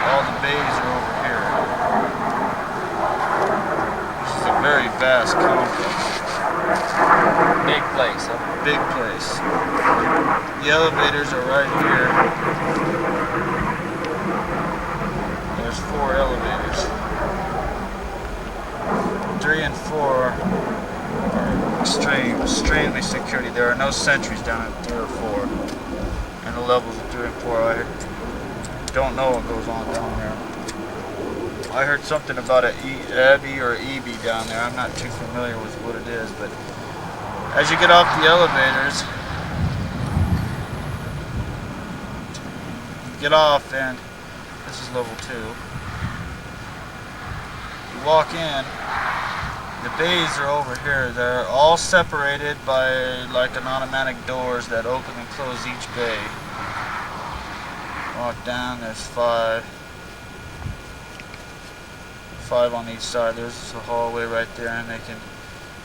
All the bays are over here. This is a very vast complex. Big place, huh? Big place. The elevators are right here. There's 4 elevators. 3 and 4 are extremely security. There are no sentries down at 3 or 4. And the levels of 3 and 4, I don't know what goes on down there. I heard something about an Abbey or EB down there. I'm not too familiar with what it is, but as you get off the elevators, you get off, and this is level 2. You walk in, the bays are over here. They're all separated by like an automatic doors that open and close each bay. Walk down, there's 5 on each side. There's a hallway right there, and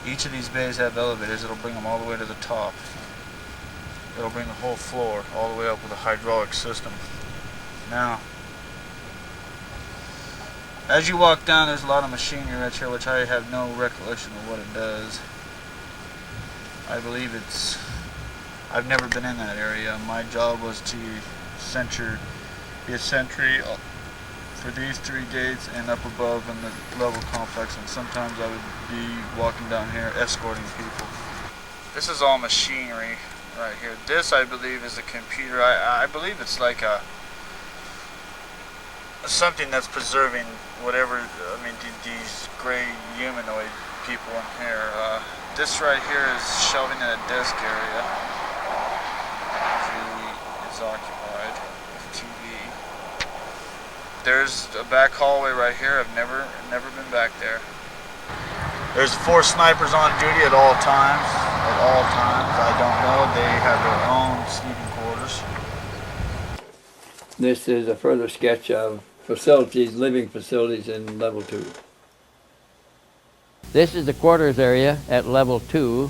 each of these bays have elevators. It'll bring them all the way to the top. It'll bring the whole floor all the way up with a hydraulic system. Now, as you walk down, there's a lot of machinery right here, which I have no recollection of what it does. I believe I've never been in that area. My job was to be a sentry for these 3 gates and up above in the level complex, and sometimes I would be walking down here escorting people. This is all machinery right here. This, I believe, is a computer. I believe it's like something that's preserving whatever, these gray humanoid people in here. This right here is shelving in a desk area. Usually is occupied with TV. There's a back hallway right here. I've never been back there. There's 4 snipers on duty at all times. At all times, I don't know. They have their own sleeping quarters. This is a further sketch of facilities, living facilities in level 2. This is the quarters area at level 2,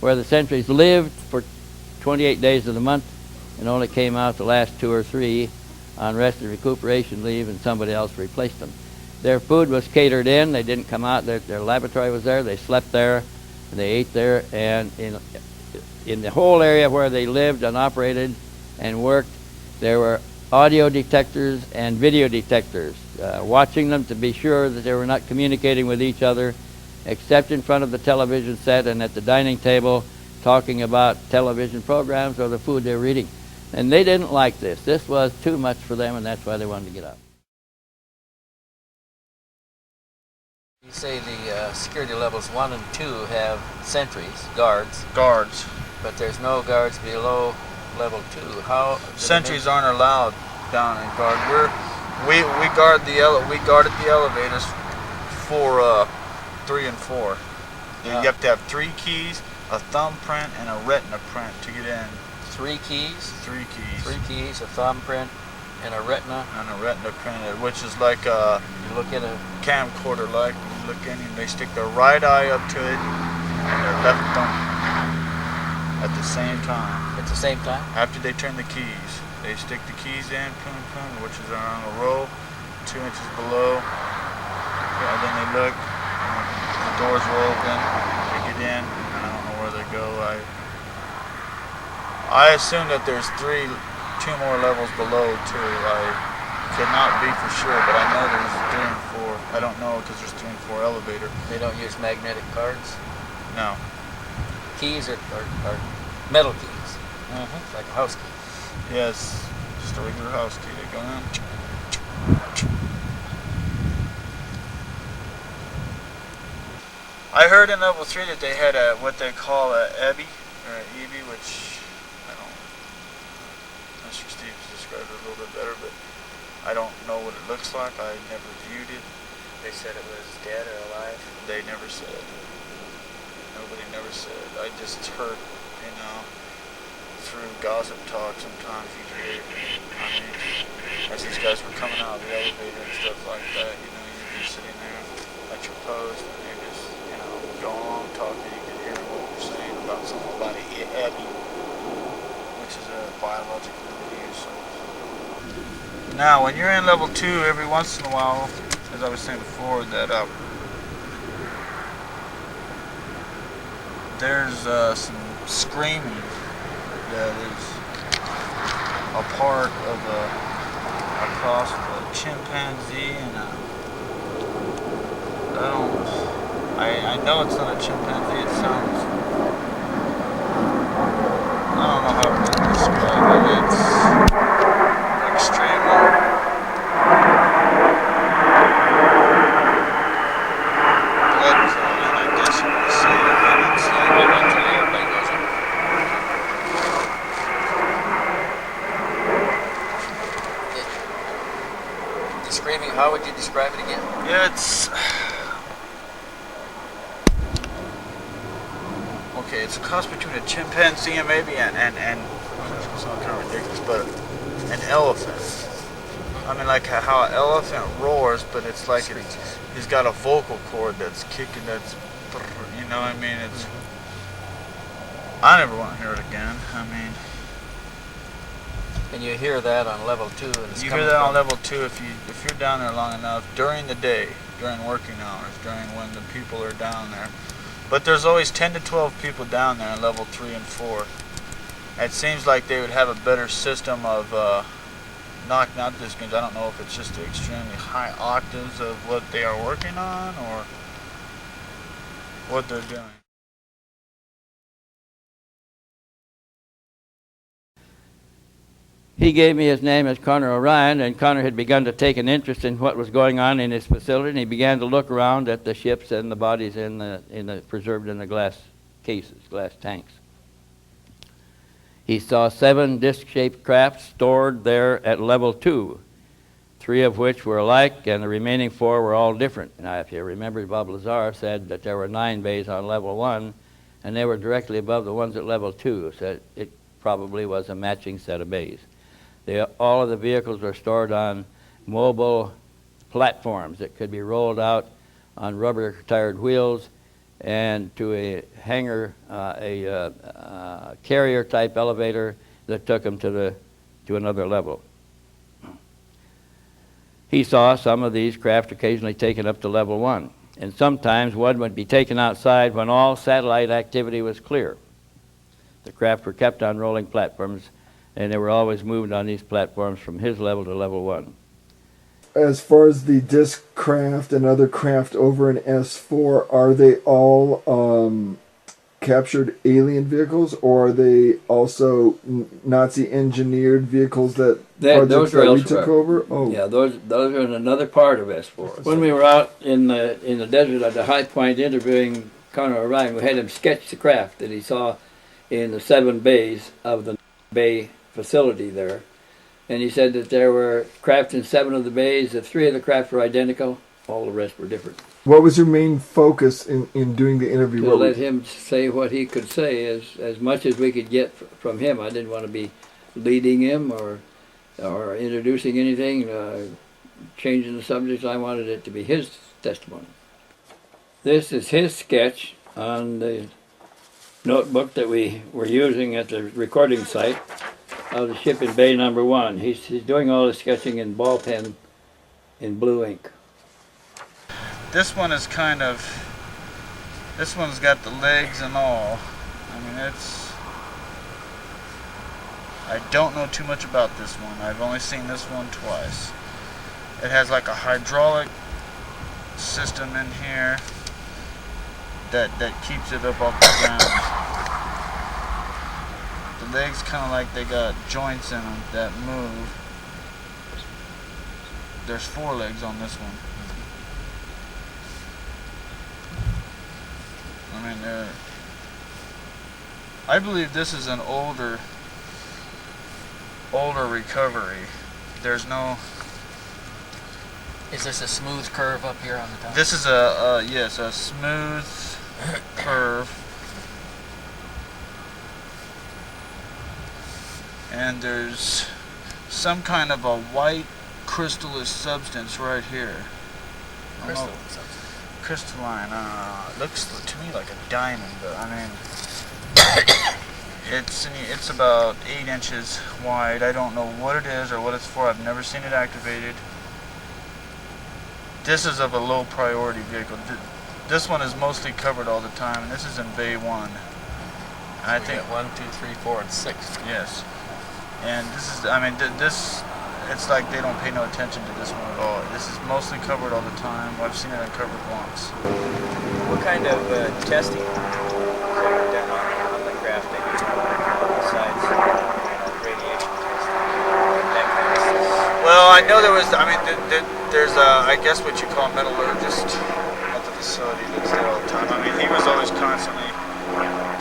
where the sentries lived for 28 days of the month and only came out the last 2 or 3 on rest and recuperation leave, and somebody else replaced them. Their food was catered in. They didn't come out. Their laboratory was there. They slept there, and they ate there. And in the whole area where they lived and operated and worked, there were audio detectors and video detectors, watching them to be sure that they were not communicating with each other, except in front of the television set and at the dining table, talking about television programs or the food they were eating. And they didn't like this. This was too much for them, and that's why they wanted to get out. You say the security levels 1 and 2 have sentries, guards. Guards. But there's no guards below level 2. How? Sentries aren't allowed down in guard. We guarded the elevators for 3 and 4. You have to have 3 keys, a thumbprint, and a retina print to get in. 3 keys? 3 keys. 3 keys, a thumbprint, and a retina. And a retina print, which is like a You look at a camcorder. Like you look in, and they stick their right eye up to it and their left thumb at the same time. At the same time? After they turn the keys, they stick the keys in, which is on a roll, 2 inches below. And then they look, and the doors are open, they get in, and I don't know where they go. I assume that there's 2 more levels below too. I could not be for sure, but I know there's 3 and 4. I don't know because there's 3 and 4 elevator. They don't use magnetic cards? No. Keys are metal keys. It's like a house key. Yes, just a regular house key. They go in. I heard in level 3 that they had what they call a Abbey or an EB, which Mr. Steve described it a little bit better, but I don't know what it looks like. I never viewed it. They said it was dead or alive? They never said. Nobody never said. I just heard, through gossip talk sometimes you hear, as these guys were coming out of the elevator and stuff like that, you'd be sitting there at your post and you're just, going along talking, you could hear what they're saying about something about Abbey, which is a biological living source. Now, when you're in level 2, every once in a while, as I was saying before, that there's some screaming that is a part of a cross of a chimpanzee and I know it's not a chimpanzee. It sounds, I don't know how to describe it. It's extremely blood curdling, I guess you would say. I mean, it's like Eventually everybody does it. The screaming, how would you describe it again? yeah, it's okay. It's a cross between a chimpanzee and maybe and it's not kind of ridiculous, but an elephant. I mean, like how an elephant roars, but it's like he's got a vocal cord that's kicking. That's, you know what I mean? It's. I never want to hear it again. I mean. And you hear that on level 2, and it's You coming hear that on from- level 2 if you're down there long enough during the day, during working hours, during when the people are down there. But there's always 10 to 12 people down there on level 3 and 4. It seems like they would have a better system of knocking out this games. I don't know if it's just the extremely high octaves of what they are working on or what they're doing. He gave me his name as Connor O'Ryan, and Connor had begun to take an interest in what was going on in his facility, and he began to look around at the ships and the bodies preserved in the glass cases, glass tanks. He saw 7 disc-shaped craft stored there at level 2, 3 of which were alike, and the remaining 4 were all different. Now, if you remember, Bob Lazar said that there were 9 bays on level 1, and they were directly above the ones at level 2, so it probably was a matching set of bays. All of the vehicles were stored on mobile platforms that could be rolled out on rubber-tired wheels and to a hangar, a carrier-type elevator that took them to another level. He saw some of these craft occasionally taken up to level 1, and sometimes one would be taken outside when all satellite activity was clear. The craft were kept on rolling platforms, and they were always moved on these platforms from his level to level 1. As far as the disc craft and other craft over in S4, are they all captured alien vehicles, or are they also Nazi engineered vehicles that Those we elsewhere. took over? Oh, Yeah, those are in another part of S4. When we were out in the desert at the high point interviewing Connor O'Ryan, we had him sketch the craft that he saw in the 7 bays of the bay facility there. And he said that there were craft in 7 of the bays, that 3 of the craft were identical, all the rest were different. What was your main focus in doing the interview? To let him say what he could say as much as we could get from him. I didn't want to be leading him or introducing anything, changing the subject. I wanted it to be his testimony. This is his sketch on the notebook that we were using at the recording site of the ship in Bay Number 1. He's doing all his sketching in ball pen in blue ink. This one is this one's got the legs and all. I mean, I don't know too much about this one. I've only seen this one twice. It has like a hydraulic system in here that keeps it up off the ground. The legs kind of like they got joints in them that move. There's 4 legs on this one. I mean, I believe this is an older recovery. There's no. Is this a smooth curve up here on the top? This is a smooth curve, and there's some kind of a white crystalline substance right here. Crystalline substance. Crystalline. Looks to me like a diamond, but I mean, It's about 8 inches wide. I don't know what it is or what it's for. I've never seen it activated. This is of a low priority vehicle. This one is mostly covered all the time, and this is in Bay 1. And I think 1, 2, 3, 4, and 6. yes. And this is, I mean, this. It's like they don't pay no attention to this one at all. This is mostly covered all the time. I've seen it uncovered once. What kind of testing is there done on the craft besides radiation testing? That kind of stuff? Well, I know there was. I mean, there's I guess what you call a metallurgist at the facility that's there all the time. I mean, he was always constantly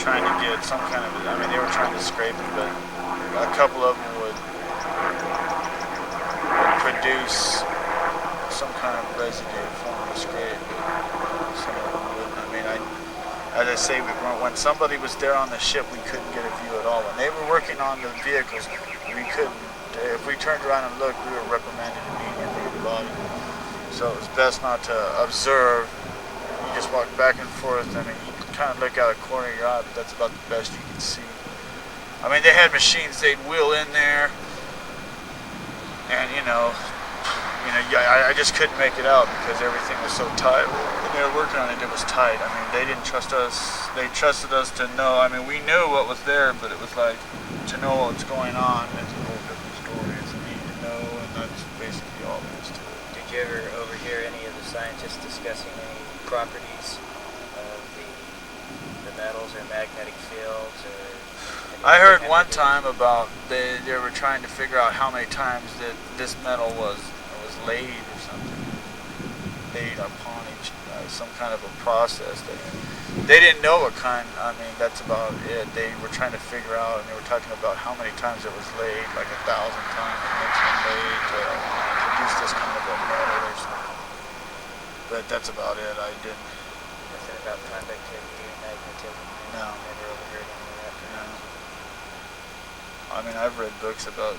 trying to get some kind of. I mean, they were trying to scrape it, but a couple of them would produce some kind of residue from the scrape. Some of them wouldn't. I mean, as I say, when somebody was there on the ship, we couldn't get a view at all. When they were working on the vehicles, we couldn't. If we turned around and looked, we were reprimanded immediately at the bottom. So it was best not to observe. You just walk back and forth. I mean, you can kind of look out a corner of your eye, but that's about the best you can see. I mean, they had machines they'd wheel in there, and I just couldn't make it out because everything was so tight. When they were working on it, it was tight. I mean, they didn't trust us. They trusted us to know. I mean, we knew what was there, but it was like to know what's going on. It's a whole different story. It's a need to know, and that's basically all there is to it. Did you ever overhear any of the scientists discussing any properties of the metals or magnetic fields? Or I heard one time about they were trying to figure out how many times that this metal was laid or something, laid upon each some kind of a process that they didn't know what kind. I mean, that's about it. They were trying to figure out, and they were talking about how many times it was laid, like 1,000 times it makes it laid to produce this kind of a metal or something. But that's about it. I didn't. Nothing about conductivity or magnetism? No. Never overheard any of that? No. I mean, I've read books about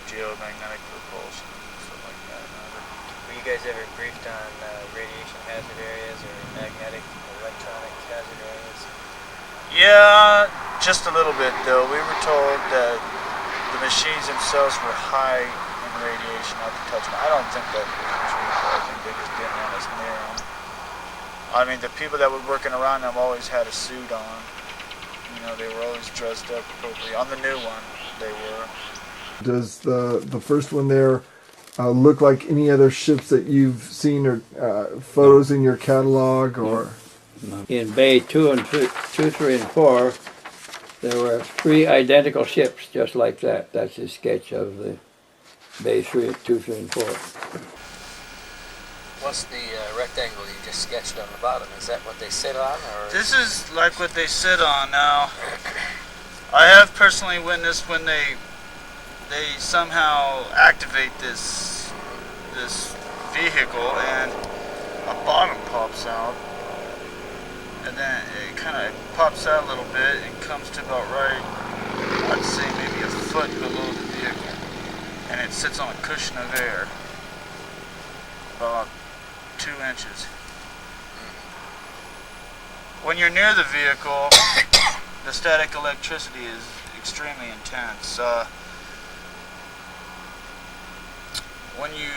geomagnetic repulsion and stuff like that. Were you guys ever briefed on radiation hazard areas or magnetic, electronic hazard areas? Yeah, just a little bit though. We were told that the machines themselves were high in radiation, not to touch them. I don't think that was true. I think they just didn't want us near them. I mean, the people that were working around them always had a suit on. You know, they were always dressed up appropriately. On the new one, they were. Does the first one there look like any other ships that you've seen or photos in your catalog? Or In Bay 2, 3, and 4, there were 3 identical ships just like that. That's a sketch of the Bay 2, 3, and 4. What's the rectangle you just sketched on the bottom? Is that what they sit on, or? This is like what they sit on now. I have personally witnessed when they somehow activate this vehicle and a bottom pops out, and then it kind of pops out a little bit and comes to about right, I'd say maybe a foot below the vehicle, and it sits on a cushion of air about 2 inches. When you're near the vehicle, the static electricity is extremely intense. When you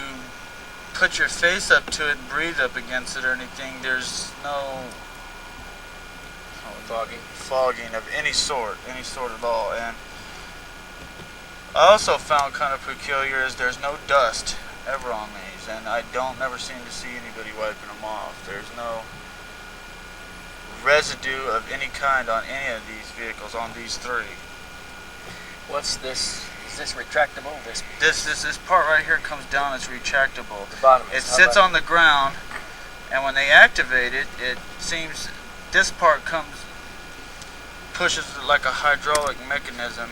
put your face up to it and breathe up against it or anything, there's no fogging of any sort at all. And I also found kind of peculiar is there's no dust ever on these, and I don't never seem to see anybody wiping them off. There's no residue of any kind on any of these vehicles, on these 3. What's this? Is this retractable? This part right here comes down, it's retractable. The bottom It is sits on the ground, and when they activate it, it seems this part pushes it like a hydraulic mechanism,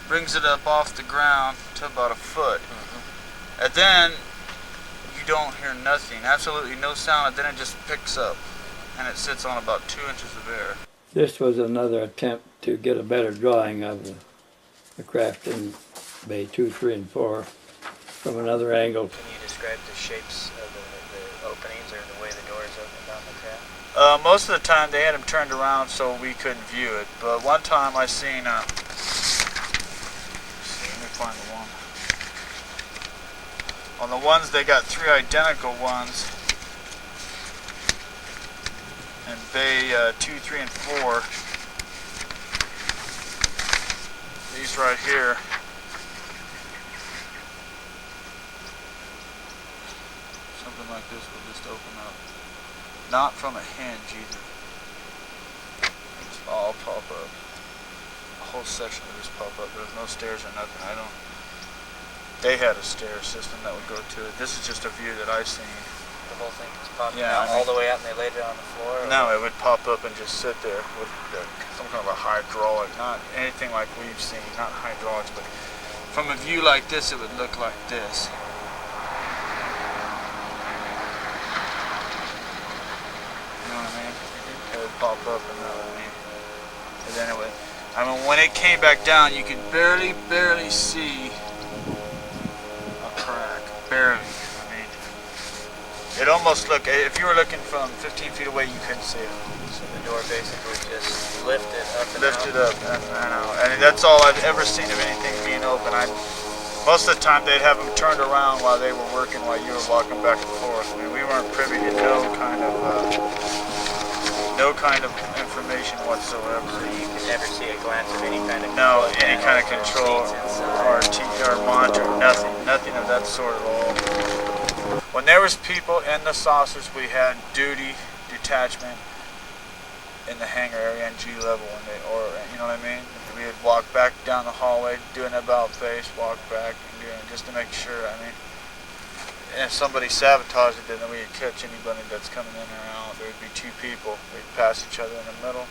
brings it up off the ground to about a foot. Mm-hmm. And then you don't hear nothing, absolutely no sound, and then it just picks up, and it sits on about 2 inches of air. This was another attempt to get a better drawing of the craft in Bay 2, 3, and 4 from another angle. Can you describe the shapes of the openings or the way the doors opened on the craft? Most of the time they had them turned around so we couldn't view it, but one time I seen find the one. On the ones, they got 3 identical ones. And bay 2, 3, and 4. These right here. Something like this will just open up. Not from a hinge either. It's all pop up. A whole section will just pop up. There's no stairs or nothing. They had a stair system that would go to it. This is just a view that I've seen. The whole thing is popping Yeah, out all the way out, and they laid it on the floor. No, it would pop up and just sit there with some kind of a hydraulic, not anything like we've seen, not hydraulics, but from a view like this, it would look like this. You know what I mean? It would pop up, and then it would. I mean, when it came back down, you could barely see a crack, barely. It almost looked, if you were looking from 15 feet away, you couldn't see it. So the door basically just lifted up and Lifted up, I know. And that's all I've ever seen of anything being open. Most of the time, they'd have them turned around while they were working, while you were walking back and forth. I mean, we weren't privy to no kind of information whatsoever. So you could never see a glance of any kind of any kind of control or monitor, nothing of that sort at all. When there was people in the saucers, we had duty detachment in the hangar area and G level, you know what I mean? We would walk back down the hallway, do an about face, walk back, and just to make sure. I mean, and if somebody sabotaged it, then we would catch anybody that's coming in or out. There would be 2 people. We'd pass each other in the middle,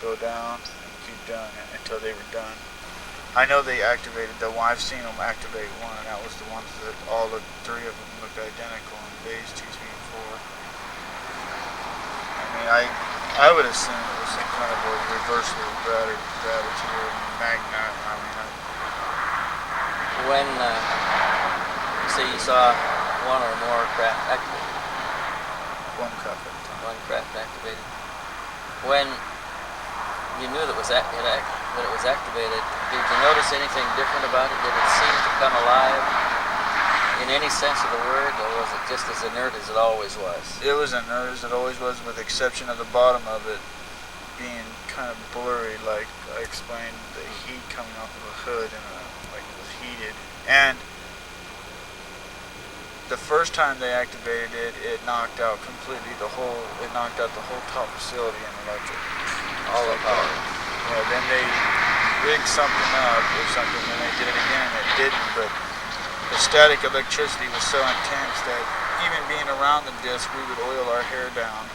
go down, and keep doing it until they were done. I know they activated I've seen them activate one, and that was the ones that all the 3 of them looked identical in bays 2, 3, and 4. I mean, I would assume it was some kind of a reversal of gravity or magnet. I mean, When you say you saw one or more craft activated, one craft at a time. one craft activated, when you knew that it was activated, did you notice anything different about it? Did it seem to come alive in any sense of the word, or was it just as inert as it always was? It was inert as it always was, with the exception of the bottom of it being kind of blurry, like I explained, the heat coming off of the hood and like it was heated. And the first time they activated it, it knocked out completely the whole top facility in electric. All of power. Yeah, then they rigged something up or something, and they did it again, and it didn't, but the static electricity was so intense that even being around the disc, we would oil our hair down.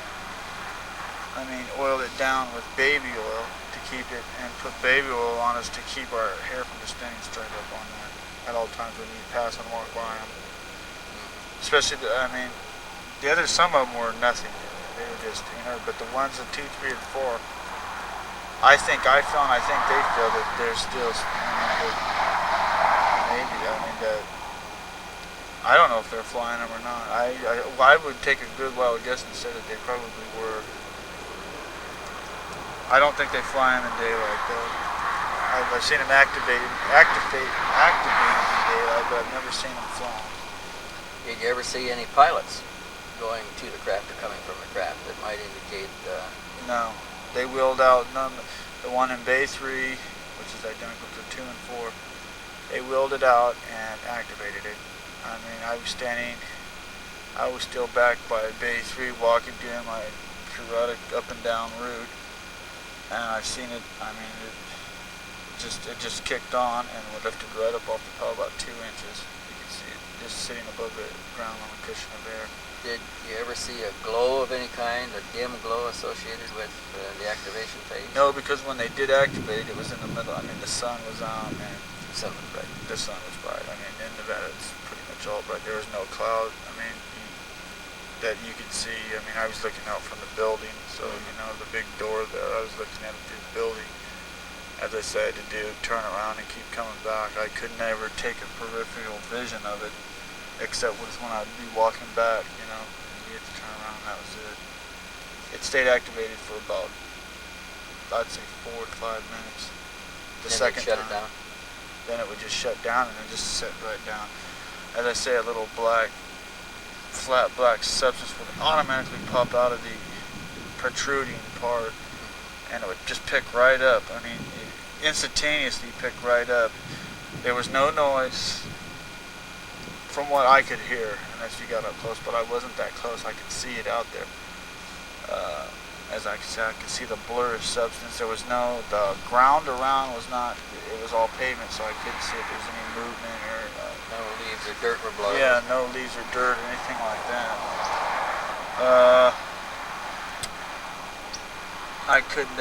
I mean, oil it down with baby oil to keep it, and put baby oil on us to keep our hair from just staying straight up on there at all times when you pass and walk by them. Especially, some of them were nothing. They were just, but the ones of 2, 3, and 4, I think they feel that they're still, I don't know if they're flying them or not. I would take a good wild guess and say that they probably were. I don't think they fly them in daylight though. I've seen them activated in daylight, but I've never seen them flying. Did you ever see any pilots going to the craft or coming from the craft that might indicate? No. They wheeled out the one in Bay 3, which is identical to 2 and 4. They wheeled it out and activated it. I mean, I was still back by Bay 3 walking doing my periodic up and down route, and I've seen it. I mean, it just kicked on and lifted right up off the power about 2 inches. You can see it just sitting above the ground on a cushion of air. Did you ever see a glow of any kind, a dim glow associated with the activation phase? No, because when they did activate, it was in the middle. I mean, the sun was out, and The sun was bright. the sun was bright. I mean, in Nevada, it's pretty much all bright. There was no cloud. I mean, that you could see. I mean, I was looking out from the building, so the big door there. I was looking at it through the building. As I said to do, turn around and keep coming back. I could never take a peripheral vision of it, except when I'd be walking back. You had to turn around. And that was it. It stayed activated for about, I'd say, 4 to 5 minutes. The Then second they shut time. it down? then it would just shut down and then just sit right down. As I say, a little black, flat black substance would automatically pop out of the protruding part, and it would just pick right up. I mean, instantaneously pick right up. There was no noise from what I could hear, unless you got up close, but I wasn't that close. I could see it out there. As I said, I could see the blur of substance. There was the ground around was not, it was all pavement, so I couldn't see if there was any movement or... no leaves or dirt were blowing. Yeah, no leaves or dirt or anything like that. I couldn't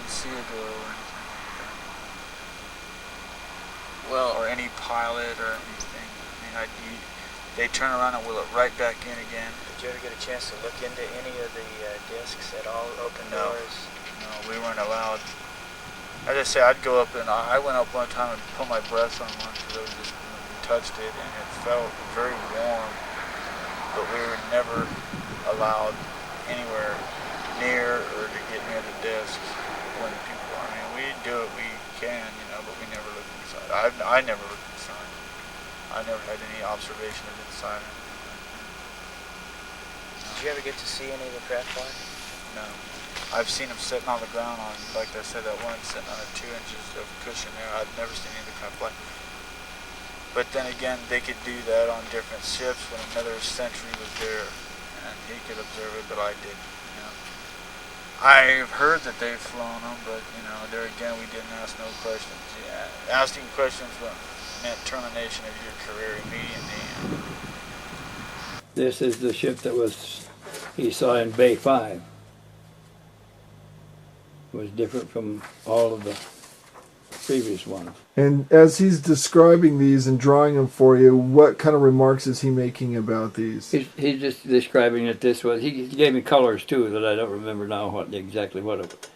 see a door or anything like that. Well, Or any pilot or anything. I mean, they turn around and wheel it right back in again. Did you ever get a chance to look into any of the discs at all? Open No. doors? No, we weren't allowed. As I say, I'd go up and I went up one time and put my breath on one because I was just touched it and it felt very warm. But we were never allowed anywhere near or to get near the discs when people. I mean, we do what we can, but we never looked inside. I never looked inside. I never had any observation of inside. Did you ever get to see any of the craft fly? No. I've seen them sitting on the ground on, like I said, that one sitting on 2 inches of cushion there. I've never seen any of the craft fly. But then again, they could do that on different ships when another sentry was there, and he could observe it, but I didn't. I've heard that they've flown them, but there again, we didn't ask no questions. Yeah, asking questions meant termination of your career immediately. This is the ship that he saw in Bay 5. It was different from all of the previous ones. And as he's describing these and drawing them for you, what kind of remarks is he making about these? He's just describing that this was, he gave me colors too that I don't remember now exactly what it was.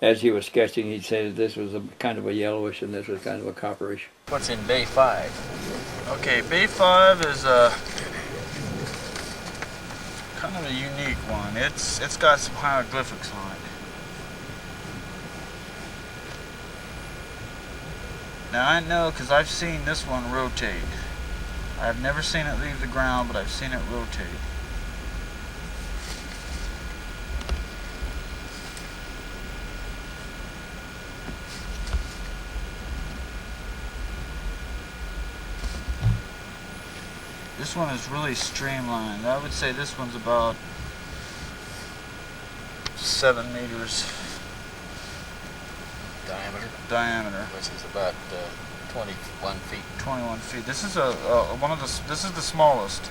As he was sketching, he'd say that this was a kind of a yellowish and this was kind of a copperish. what's in Bay 5? Okay, Bay 5 is kind of a unique one. It's got some hieroglyphics on it. Now I know because I've seen this one rotate. I've never seen it leave the ground, but I've seen it rotate. This one is really streamlined. I would say this one's about 7 meters diameter. Which is about 21 feet. 21 feet. This is this is the smallest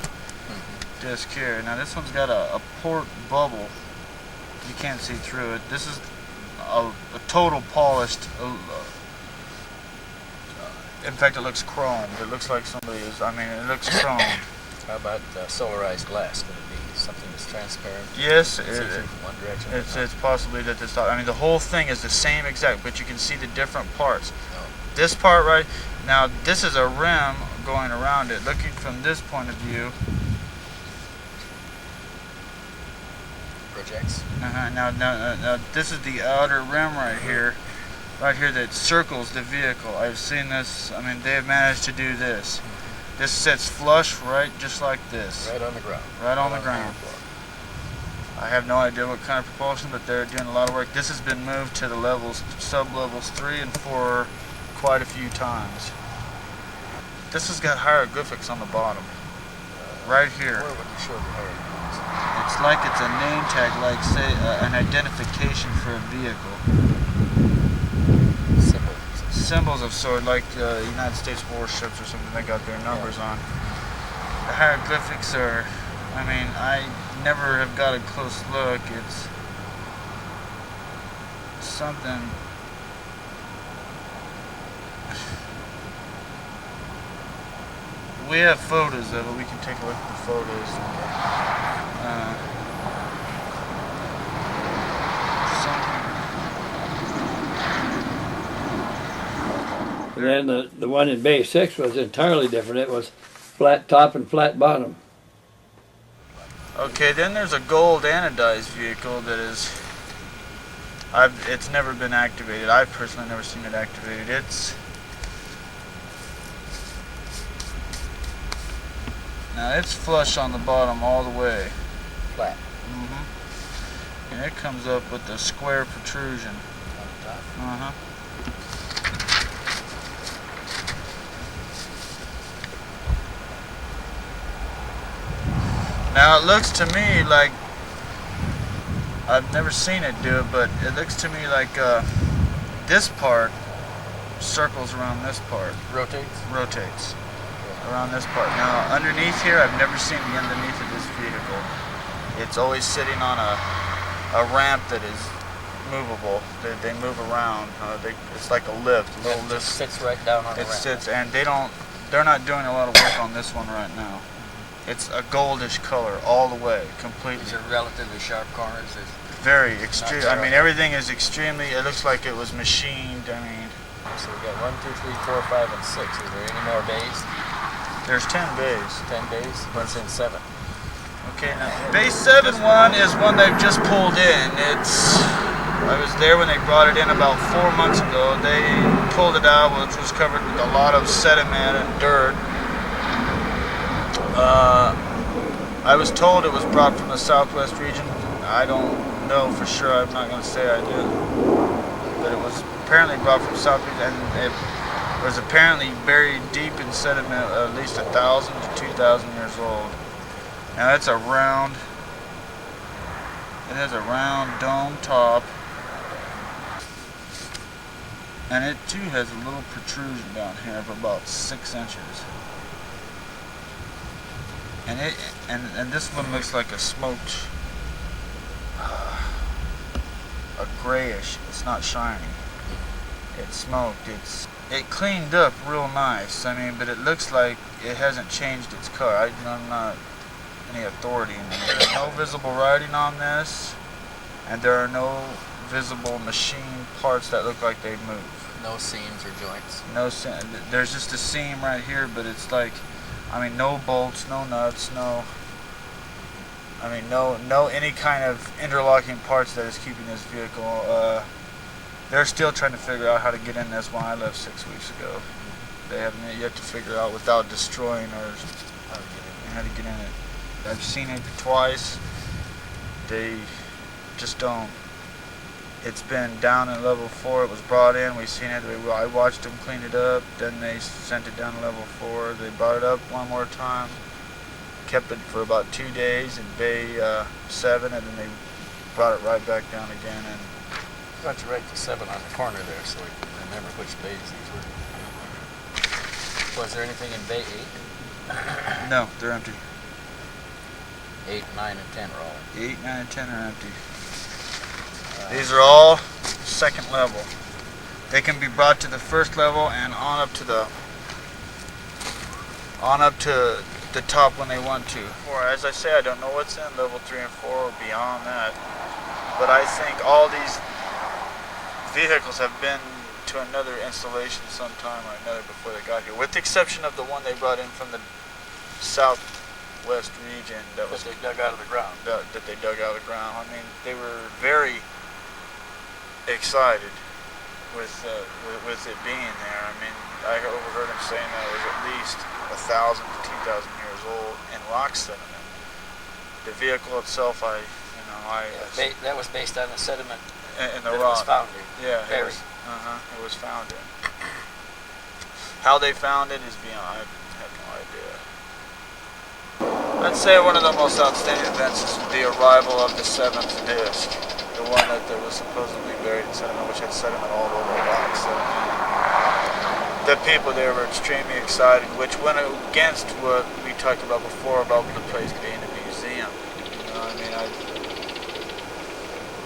disc here. Now this one's got a port bubble. You can't see through it. This is a total polished. In fact, it looks chromed. It looks like somebody is. I mean, it looks chromed. How about solarized glass? Could it be something that's transparent? Yes, See through from one direction. it's possibly that this. I mean, the whole thing is the same exact, but you can see the different parts. Oh. This part right now, this is a rim going around it. Looking from this point of view. Projects. Now, this is the outer rim right here that circles the vehicle. I've seen this. I mean, they've managed to do this. This sits flush right just like this. Right on the ground. Right on the ground. I have no idea what kind of propulsion, but they're doing a lot of work. This has been moved to the levels, sub-levels 3 and 4 quite a few times. This has got hieroglyphics on the bottom. Right here. Where would you show the hieroglyphics? It's like it's a name tag, like say an identification for a vehicle. Symbols of sort, like the United States warships or something. They got their numbers on. The hieroglyphics are, I mean, I never have got a close look. It's something. We have photos of it. We can take a look at the photos. And then the one in Bay 6 was entirely different. It was flat top and flat bottom. Okay, then there's a gold anodized vehicle that is. It's never been activated. I've personally never seen it activated. Now it's flush on the bottom all the way. Flat. And it comes up with a square protrusion. On top. Now it looks to me like, I've never seen it do it, but it looks to me like this part circles around this part. Rotates around this part. Now underneath here, I've never seen the underneath of this vehicle. It's always sitting on a ramp that is movable. They move around. It's like a lift. A little It lift. just sits right down on the It ramp. sits, and they're not doing a lot of work on this one right now. It's a goldish color all the way, completely. These are relatively sharp corners. Very extreme. I terrible. mean, everything is extremely. It looks like it was machined. I mean, So we got 1, 2, 3, 4, 5, and 6. Is there any more bays? there's 10 bays. 10 bays? What's in 7? Okay, now bay 7-1 is one they've just pulled in. I was there when they brought it in about 4 months ago. They pulled it out, which was covered with a lot of sediment and dirt. I was told it was brought from the southwest region. I don't know for sure. I'm not going to say I do. But it was apparently brought from south region, and it was apparently buried deep in sediment, at least 1,000 to 2,000 years old. Now it has a round dome top, and it too has a little protrusion down here of about 6 inches. And this one looks like a smoked, a grayish. It's not shiny. It's smoked. It cleaned up real nice. I mean, but it looks like it hasn't changed its color. I'm not any authority in there. There's no visible writing on this, and there are no visible machine parts that look like they move. No seams or joints. There's just a seam right here, but it's like, I mean, no bolts, no nuts, no any kind of interlocking parts that is keeping this vehicle. They're still trying to figure out how to get in this one. I left 6 weeks ago. They haven't yet to figure out without destroying or how to get in it. I've seen it twice. They just don't. It's been down in level 4. It was brought in. We've seen it. I watched them clean it up. Then they sent it down to level 4. They brought it up one more time. Kept it for about 2 days in bay 7, and then they brought it right back down again. And Why don't you write the 7 on the corner there so we can remember which bays these were. Was there anything in bay 8? no, they're empty. 8, 9, and 10 are all. 8, 9, and 10 are empty. These are all second level. They can be brought to the first level and on up to the top when they want to. Or as I say, I don't know what's in level 3 and 4 or beyond that. But I think all these vehicles have been to another installation sometime or another before they got here, with the exception of the one they brought in from the southwest region that they dug out of the ground. That they dug out of the ground. I mean, they were very excited with it being there. I mean, I overheard him saying that it was at least 1,000 to 2,000 years old in rock sediment. The vehicle itself, that was based on the sediment in the that rock. was found here. Yeah, it was found in. How they found it is beyond. I have no idea. I'd say one of the most outstanding events is the arrival of the 7th disc, the one that was supposedly buried in sediment, which had sediment all over the rocks. The people there were extremely excited, which went against what we talked about before about the place being a museum. You know, I mean,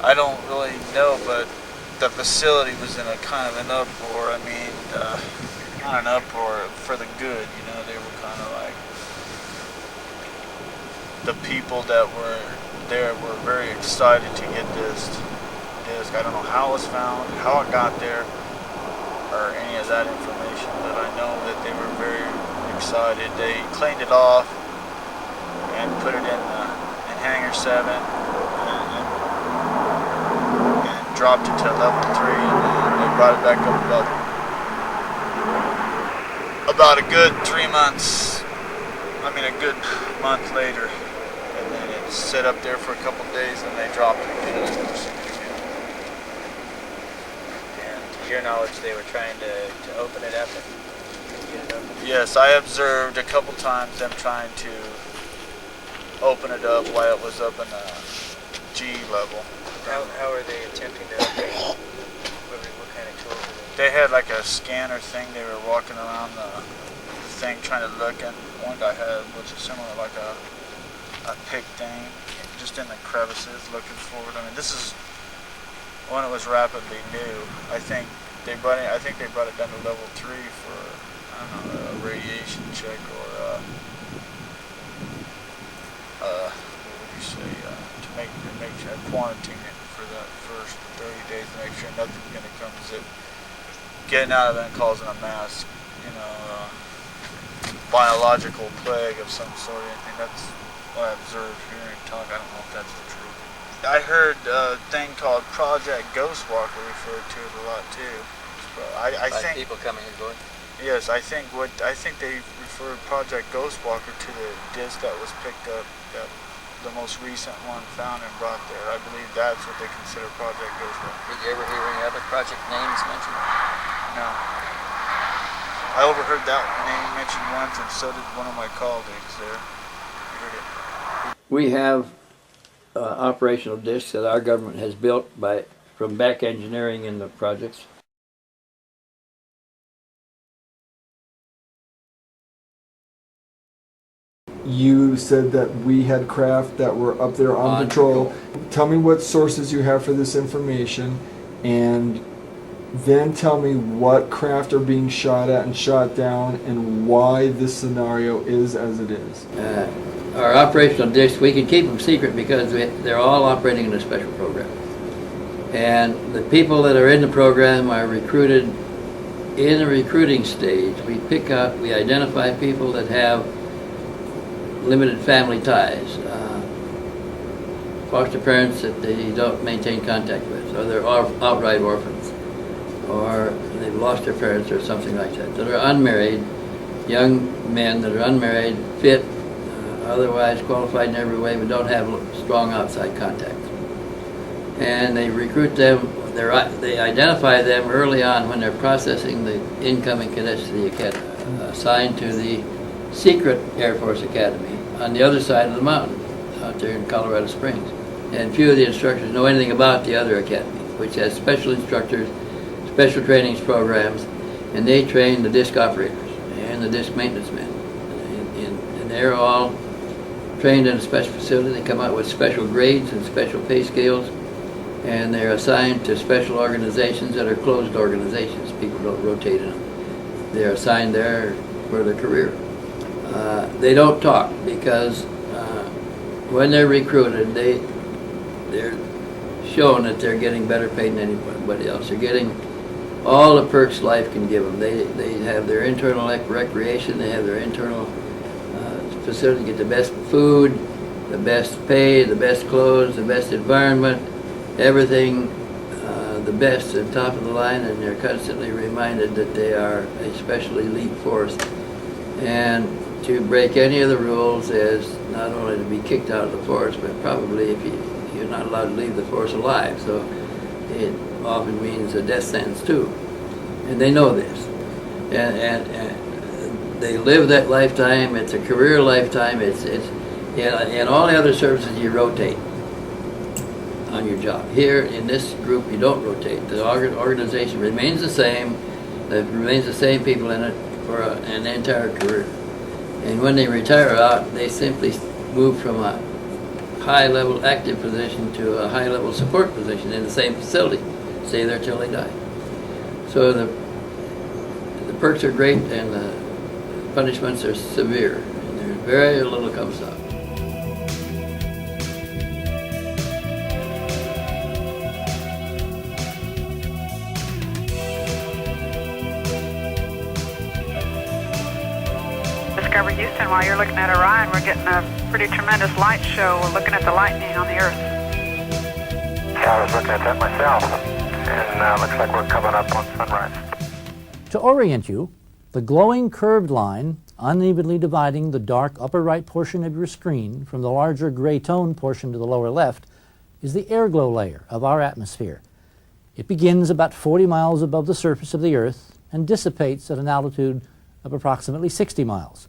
I don't really know, but the facility was in a kind of an uproar. I mean, not an uproar for the good, you know. They were kind of like, the people that were there were very excited to get this disc. I don't know how it was found, how it got there, or any of that information, but I know that they were very excited. They cleaned it off and put it in hangar 7 and dropped it to level 3, and then they brought it back up about a good 3 months I mean, a good month later. And then it sit up there for a couple days, and they dropped it again. And to your knowledge, they were trying to open it up and get it open? Yes, I observed a couple times them trying to open it up while it was up in the G level. How are they attempting to open it? What kind of tools are They had like a scanner thing. They were walking around the thing trying to look, and one guy had, which is similar like a pick thing, just in the crevices looking for it. I mean, this is when it was rapidly new. I think they brought it down to level 3 for, I don't know, a radiation check or what would you say, to make sure quarantine it for the first 30 days to make sure nothing's gonna come getting out of it and causing a mass, biological plague of some sort. And that's what I observed here in talk. I don't know if that's the truth. I heard a thing called Project Ghostwalker referred to it a lot too. I think people coming and going. Yes, I think they referred Project Ghostwalker to the disc that was picked up, the most recent one found and brought there. I believe that's what they consider Project Ghostwalker. Did you ever hear any other project names mentioned? No. I overheard that name mentioned once, and so did one of my colleagues there. I heard it. We have operational discs that our government has built from back engineering in the projects. You said that we had craft that were up there on patrol. Tell me what sources you have for this information, and then tell me what craft are being shot at and shot down, and why this scenario is as it is. Our operational discs, we can keep them secret because they're all operating in a special program. And the people that are in the program are recruited in the recruiting stage. We identify people that have limited family ties, foster parents that they don't maintain contact with, or they're outright orphans, or they've lost their parents or something like that, that are unmarried, young men that are unmarried, fit, otherwise qualified in every way, but don't have strong outside contacts. And they recruit them, they identify them early on when they're processing the incoming cadets to the academy, assigned to the secret Air Force Academy on the other side of the mountain, out there in Colorado Springs. And few of the instructors know anything about the other academy, which has special instructors, special trainings programs, and they train the disc operators and the disc maintenance men. And they're all trained in a special facility. They come out with special grades and special pay scales, and they're assigned to special organizations that are closed organizations. People don't rotate in them. They're assigned there for their career. They don't talk because when they're recruited, they're shown that they're getting better paid than anybody else. They're getting all the perks life can give them. They have their internal recreation. They have their internal facility, get the best food, the best pay, the best clothes, the best environment, everything the best and top of the line, and they're constantly reminded that they are a special elite force. And to break any of the rules is not only to be kicked out of the force, but probably if you're not allowed to leave the force alive. So it often means a death sentence too. And they know this. And they live that lifetime. It's a career lifetime. In all the other services you rotate on your job. Here in this group you don't rotate. The organization remains the same. There remains the same people in it for an entire career. And when they retire out, they simply move from a high-level active position to a high-level support position in the same facility. Stay there till they die. So the perks are great and the punishments are severe. And there's very little comes out. Discover Houston, while you're looking at Orion, we're getting a pretty tremendous light show. We're looking at the lightning on the Earth. Yeah, I was looking at that myself, and looks like we're coming up on sunrise. To orient you, the glowing curved line unevenly dividing the dark upper right portion of your screen from the larger gray tone portion to the lower left, is the airglow layer of our atmosphere. It begins about 40 miles above the surface of the Earth and dissipates at an altitude of approximately 60 miles.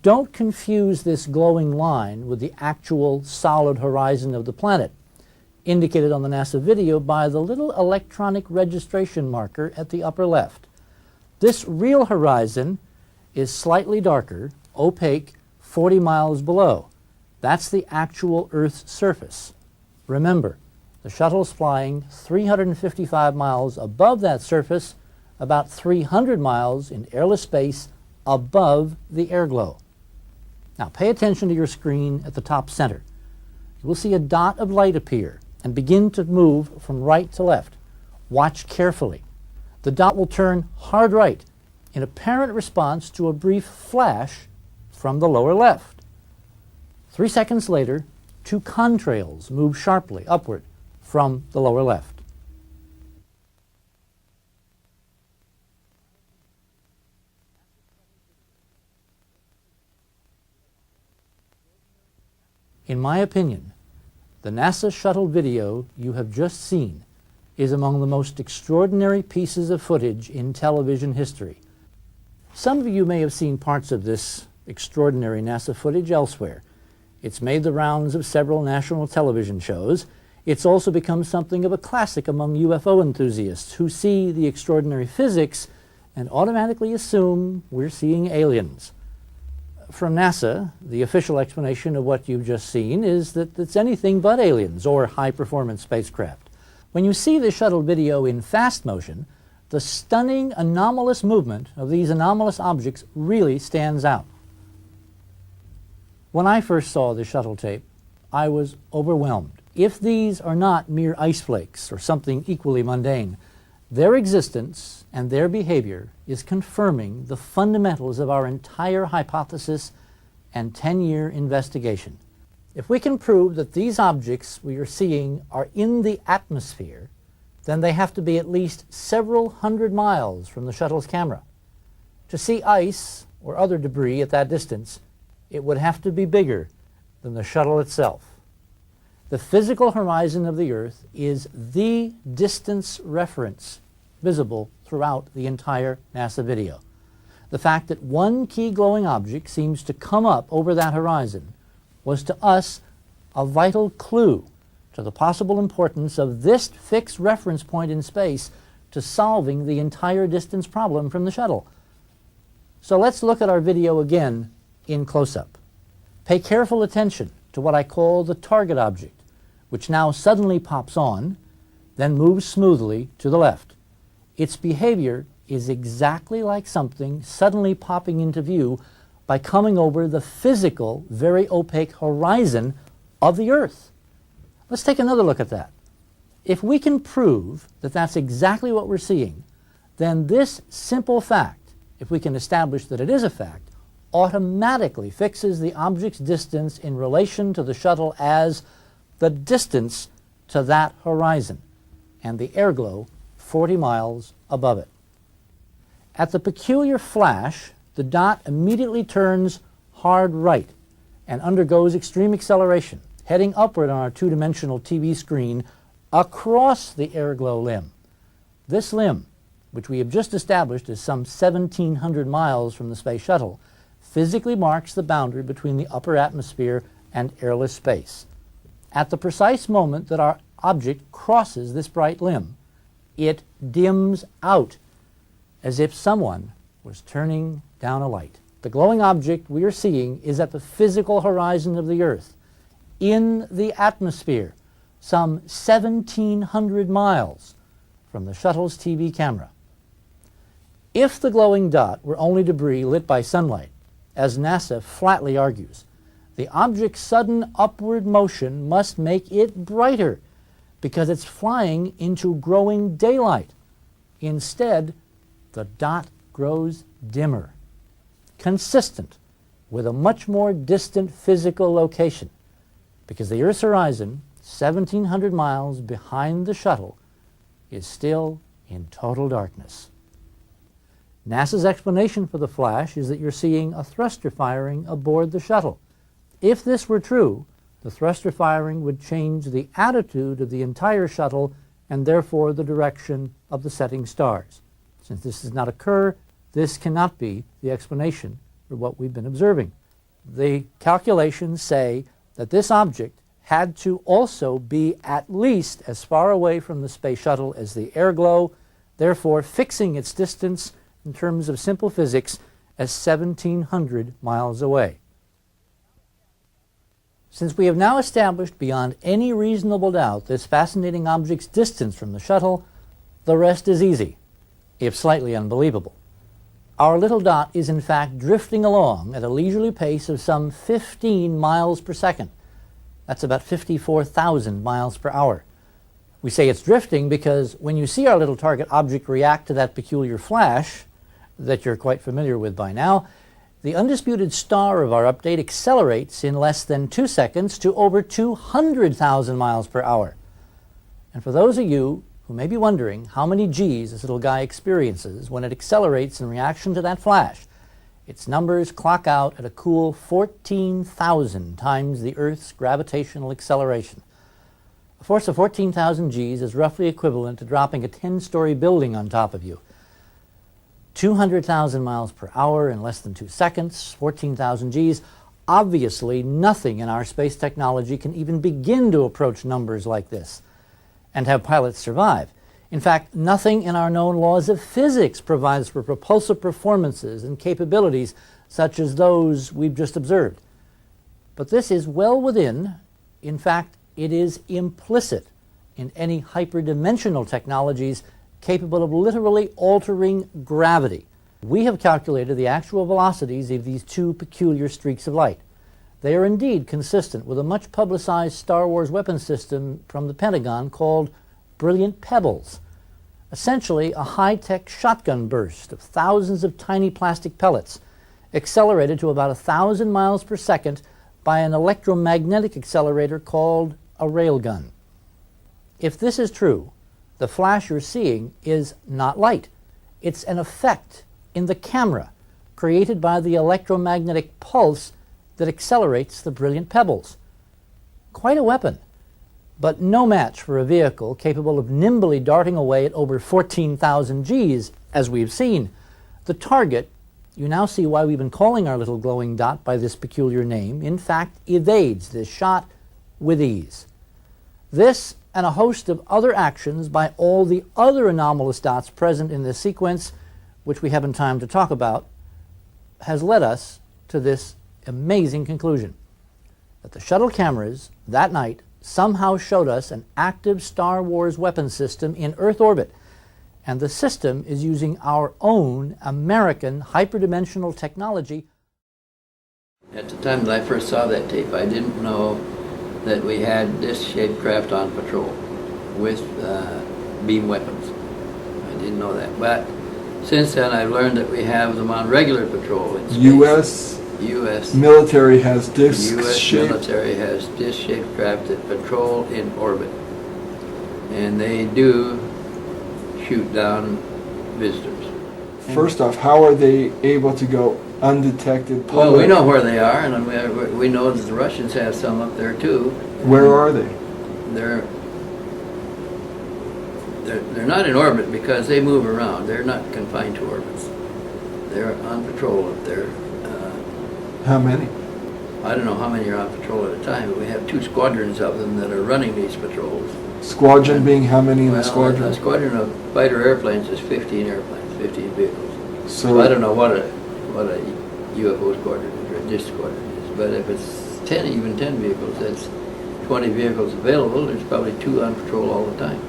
Don't confuse this glowing line with the actual solid horizon of the planet, indicated on the NASA video by the little electronic registration marker at the upper left. This real horizon is slightly darker, opaque, 40 miles below. That's the actual Earth's surface. Remember, the shuttle is flying 355 miles above that surface, about 300 miles in airless space above the airglow. Now pay attention to your screen at the top center. You will see a dot of light appear and begin to move from right to left. Watch carefully. The dot will turn hard right in apparent response to a brief flash from the lower left. 3 seconds later, 2 contrails move sharply upward from the lower left. In my opinion, the NASA shuttle video you have just seen is among the most extraordinary pieces of footage in television history. Some of you may have seen parts of this extraordinary NASA footage elsewhere. It's made the rounds of several national television shows. It's also become something of a classic among UFO enthusiasts who see the extraordinary physics and automatically assume we're seeing aliens. From NASA, the official explanation of what you've just seen is that it's anything but aliens or high-performance spacecraft. When you see the shuttle video in fast motion, the stunning anomalous movement of these anomalous objects really stands out. When I first saw the shuttle tape, I was overwhelmed. If these are not mere ice flakes or something equally mundane, their existence and their behavior is confirming the fundamentals of our entire hypothesis and 10-year investigation. If we can prove that these objects we are seeing are in the atmosphere, then they have to be at least several hundred miles from the shuttle's camera. To see ice or other debris at that distance, it would have to be bigger than the shuttle itself. The physical horizon of the Earth is the distance reference visible throughout the entire NASA video. The fact that one key glowing object seems to come up over that horizon was to us a vital clue to the possible importance of this fixed reference point in space to solving the entire distance problem from the shuttle. So let's look at our video again in close-up. Pay careful attention to what I call the target object, which now suddenly pops on, then moves smoothly to the left. Its behavior is exactly like something suddenly popping into view by coming over the physical, very opaque horizon of the Earth. Let's take another look at that. If we can prove that that's exactly what we're seeing, then this simple fact, if we can establish that it is a fact, automatically fixes the object's distance in relation to the shuttle as the distance to that horizon, and the airglow 40 miles above it. At the peculiar flash, the dot immediately turns hard right and undergoes extreme acceleration, heading upward on our two-dimensional TV screen across the airglow limb. This limb, which we have just established is some 1,700 miles from the space shuttle, physically marks the boundary between the upper atmosphere and airless space. At the precise moment that our object crosses this bright limb, it dims out as if someone was turning down a light. The glowing object we are seeing is at the physical horizon of the Earth, in the atmosphere, some 1,700 miles from the shuttle's TV camera. If the glowing dot were only debris lit by sunlight, as NASA flatly argues, the object's sudden upward motion must make it brighter because it's flying into growing daylight. Instead, the dot grows dimmer, consistent with a much more distant physical location, because the Earth's horizon, 1,700 miles behind the shuttle, is still in total darkness. NASA's explanation for the flash is that you're seeing a thruster firing aboard the shuttle. If this were true, the thruster firing would change the attitude of the entire shuttle and therefore the direction of the setting stars. Since this does not occur, this cannot be the explanation for what we've been observing. The calculations say that this object had to also be at least as far away from the space shuttle as the airglow, therefore fixing its distance in terms of simple physics as 1,700 miles away. Since we have now established beyond any reasonable doubt this fascinating object's distance from the shuttle, the rest is easy, if slightly unbelievable. Our little dot is in fact drifting along at a leisurely pace of some 15 miles per second. That's about 54,000 miles per hour. We say it's drifting because when you see our little target object react to that peculiar flash that you're quite familiar with by now, the undisputed star of our update accelerates in less than 2 seconds to over 200,000 miles per hour. And for those of you who may be wondering how many G's this little guy experiences when it accelerates in reaction to that flash, its numbers clock out at a cool 14,000 times the Earth's gravitational acceleration. A force of 14,000 G's is roughly equivalent to dropping a 10-story building on top of you. 200,000 miles per hour in less than 2 seconds, 14,000 G's. Obviously, nothing in our space technology can even begin to approach numbers like this and have pilots survive. In fact, nothing in our known laws of physics provides for propulsive performances and capabilities such as those we've just observed. But this is well within, in fact, it is implicit in any hyperdimensional technologies capable of literally altering gravity. We have calculated the actual velocities of these two peculiar streaks of light. They are indeed consistent with a much publicized Star Wars weapon system from the Pentagon called Brilliant Pebbles, essentially a high-tech shotgun burst of thousands of tiny plastic pellets accelerated to about 1,000 miles per second by an electromagnetic accelerator called a railgun. If this is true, the flash you're seeing is not light. It's an effect in the camera created by the electromagnetic pulse that accelerates the brilliant pebbles. Quite a weapon, but no match for a vehicle capable of nimbly darting away at over 14,000 Gs, as we've seen. The target, you now see why we've been calling our little glowing dot by this peculiar name, in fact evades this shot with ease. This and a host of other actions by all the other anomalous dots present in this sequence, which we haven't time to talk about, has led us to this amazing conclusion that the shuttle cameras that night somehow showed us an active Star Wars weapon system in Earth orbit, and the system is using our own American hyperdimensional technology. At the time that I first saw that tape, I didn't know that we had disc-shaped craft on patrol with beam weapons. I didn't know that. But since then, I've learned that we have them on regular patrol in space. U.S. military has disc U.S. shaped. military has disc-shaped craft that patrol in orbit. And they do shoot down visitors. First off, how are they able to go undetected? Well, we know where they are, and we know that the Russians have some up there too. Where are they? They're not in orbit because they move around. They're not confined to orbits. They're on patrol up there. How many? I don't know how many are on patrol at a time, but we have 2 squadrons of them that are running these patrols. Squadron being how many in the squadron? A squadron of fighter airplanes is 15 airplanes, 15 vehicles. So I don't know what a UFO squadron is or a disc squadron is, but if it's 10, even 10 vehicles, that's 20 vehicles available. There's probably 2 on patrol all the time.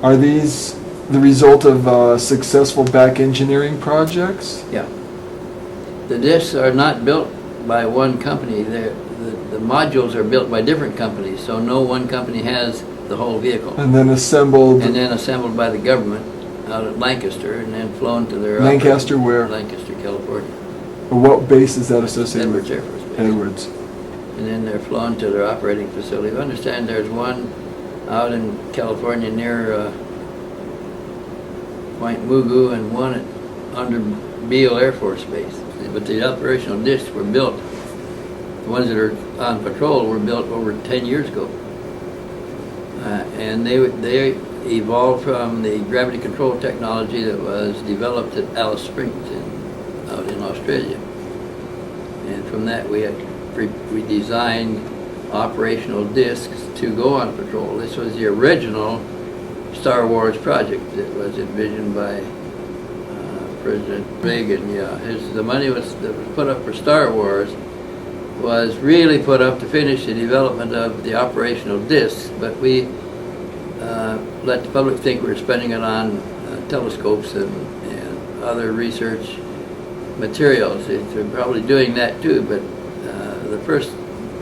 are these the result of successful back engineering projects? Yeah. The discs are not built by one company. The modules are built by different companies, so no one company has the whole vehicle. And then assembled. And then assembled by the government out at Lancaster, and then flown to their Lancaster where? Lancaster, California. What base is that associated Edwards with? Air Force Base. Edwards. And then they're flown to their operating facility. I understand there's one out in California near Point Mugu, and one under Beale Air Force Base. But the operational discs were built, the ones that are on patrol were built over 10 years ago. And they evolved from the gravity control technology that was developed at Alice Springs out in Australia. And from that we designed operational discs to go on patrol. This was the original Star Wars project that was envisioned by President Reagan. Yeah, the money that was put up for Star Wars was really put up to finish the development of the operational discs, but we let the public think we were spending it on telescopes and other research materials. They're probably doing that too, but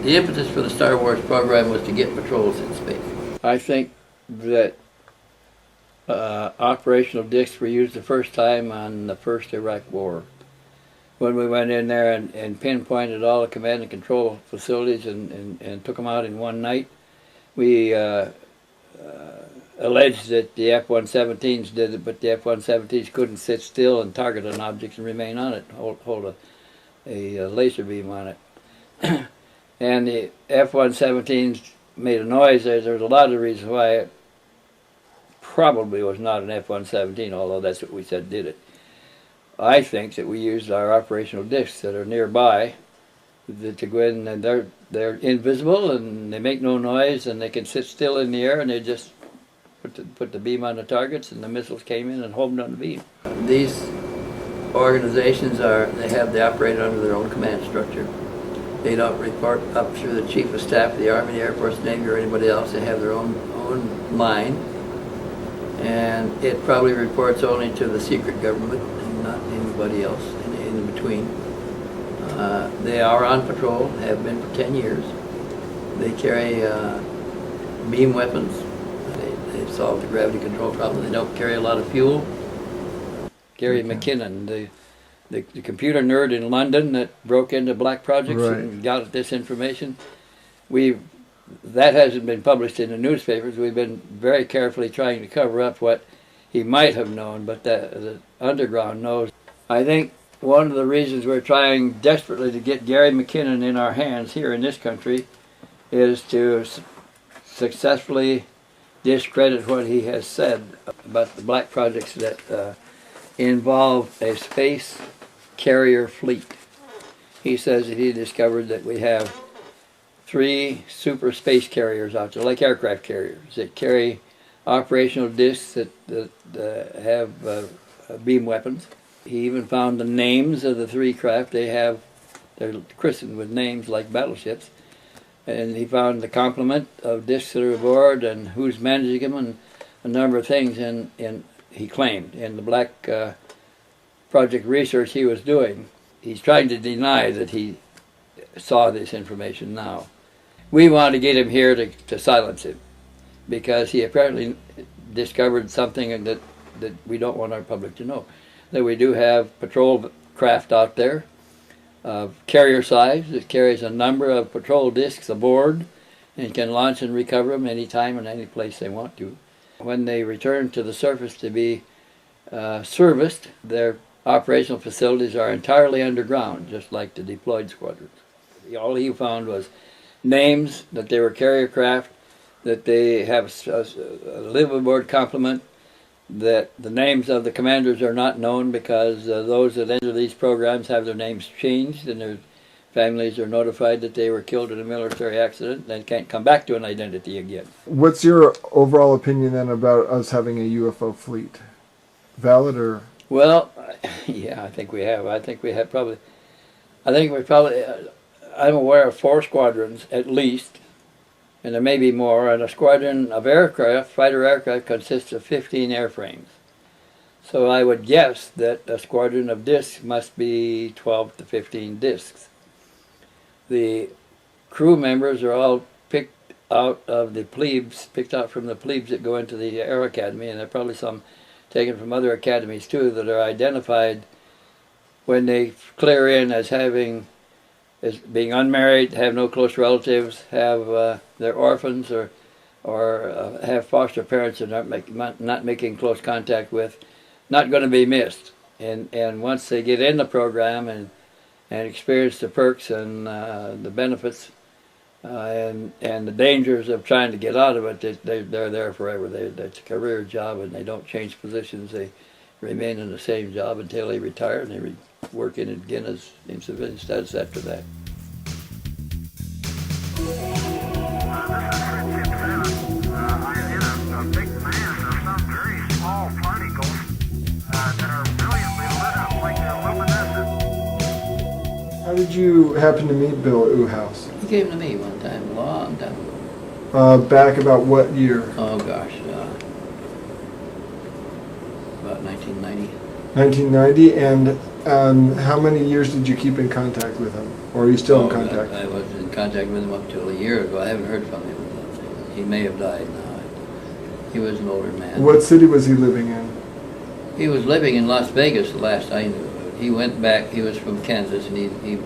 the impetus for the Star Wars program was to get patrols in space. I think that operational discs were used the first time on the first Iraq War, when we went in there and pinpointed all the command and control facilities and took them out in one night. We alleged that the F-117s did it, but the F-117s couldn't sit still and target an object and remain on it, hold a laser beam on it. And the F-117s made a noise. There was a lot of reasons why it probably was not an F-117, although that's what we said did it. I think that we used our operational discs that are nearby to go in, and they're invisible and they make no noise and they can sit still in the air, and they just put the beam on the targets, and the missiles came in and homed on the beam. These organizations they operate under their own command structure. They don't report up through the Chief of Staff of the Army, the Air Force, Navy, or anybody else. They have their own line, and it probably reports only to the secret government and not anybody else in between. They are on patrol, have been for 10 years. They carry beam weapons. They've solved the gravity control problem. They don't carry a lot of fuel. Gary McKinnon, the computer nerd in London that broke into black projects and got this information. That hasn't been published in the newspapers. We've been very carefully trying to cover up what he might have known, but the underground knows. I think one of the reasons we're trying desperately to get Gary McKinnon in our hands here in this country is to successfully discredit what he has said about the black projects that involve a space carrier fleet. He says that he discovered that we have 3 super space carriers out there, like aircraft carriers, that carry operational discs that have beam weapons. He even found the names of the 3 craft. They're christened with names like battleships. And he found the complement of discs that are aboard and who's managing them and a number of things. And he claimed in the black project research he was doing, he's trying to deny that he saw this information now. We want to get him here to silence him, because he apparently discovered something that we don't want our public to know. That we do have patrol craft out there of carrier size that carries a number of patrol discs aboard and can launch and recover them anytime and any place they want to. When they return to the surface to be serviced, their operational facilities are entirely underground, just like the deployed squadrons. All he found was names, that they were carrier craft, that they have a live aboard complement, that the names of the commanders are not known because those that enter these programs have their names changed and their families are notified that they were killed in a military accident and can't come back to an identity again. What's your overall opinion then about us having a UFO fleet? Valid or? Well, yeah, I think we have. I think we probably, I'm aware of 4 squadrons at least, and there may be more, and a squadron of aircraft, fighter aircraft, consists of 15 airframes. So I would guess that a squadron of discs must be 12 to 15 discs. The crew members are all picked out from the plebes that go into the Air Academy, and there are probably some taken from other academies too that are identified when they clear in as being unmarried, have no close relatives, have they're orphans or have foster parents they're not making close contact with, not going to be missed. And once they get in the program and experience the perks and the benefits and the dangers of trying to get out of it, they're there forever. It's a career job, and they don't change positions. They remain in the same job until they retire, and they work in it again as in civilian status after that. How did you happen to meet Bill at Uhouse? He came to me one time, a long time ago. Back about what year? Oh gosh, about 1990. 1990. And how many years did you keep in contact with him? Or are you still in contact? I was in contact with him up till a year ago. I haven't heard from him. He may have died now. He was an older man. What city was he living in? He was living in Las Vegas the last I knew. He went back. He was from Kansas, and he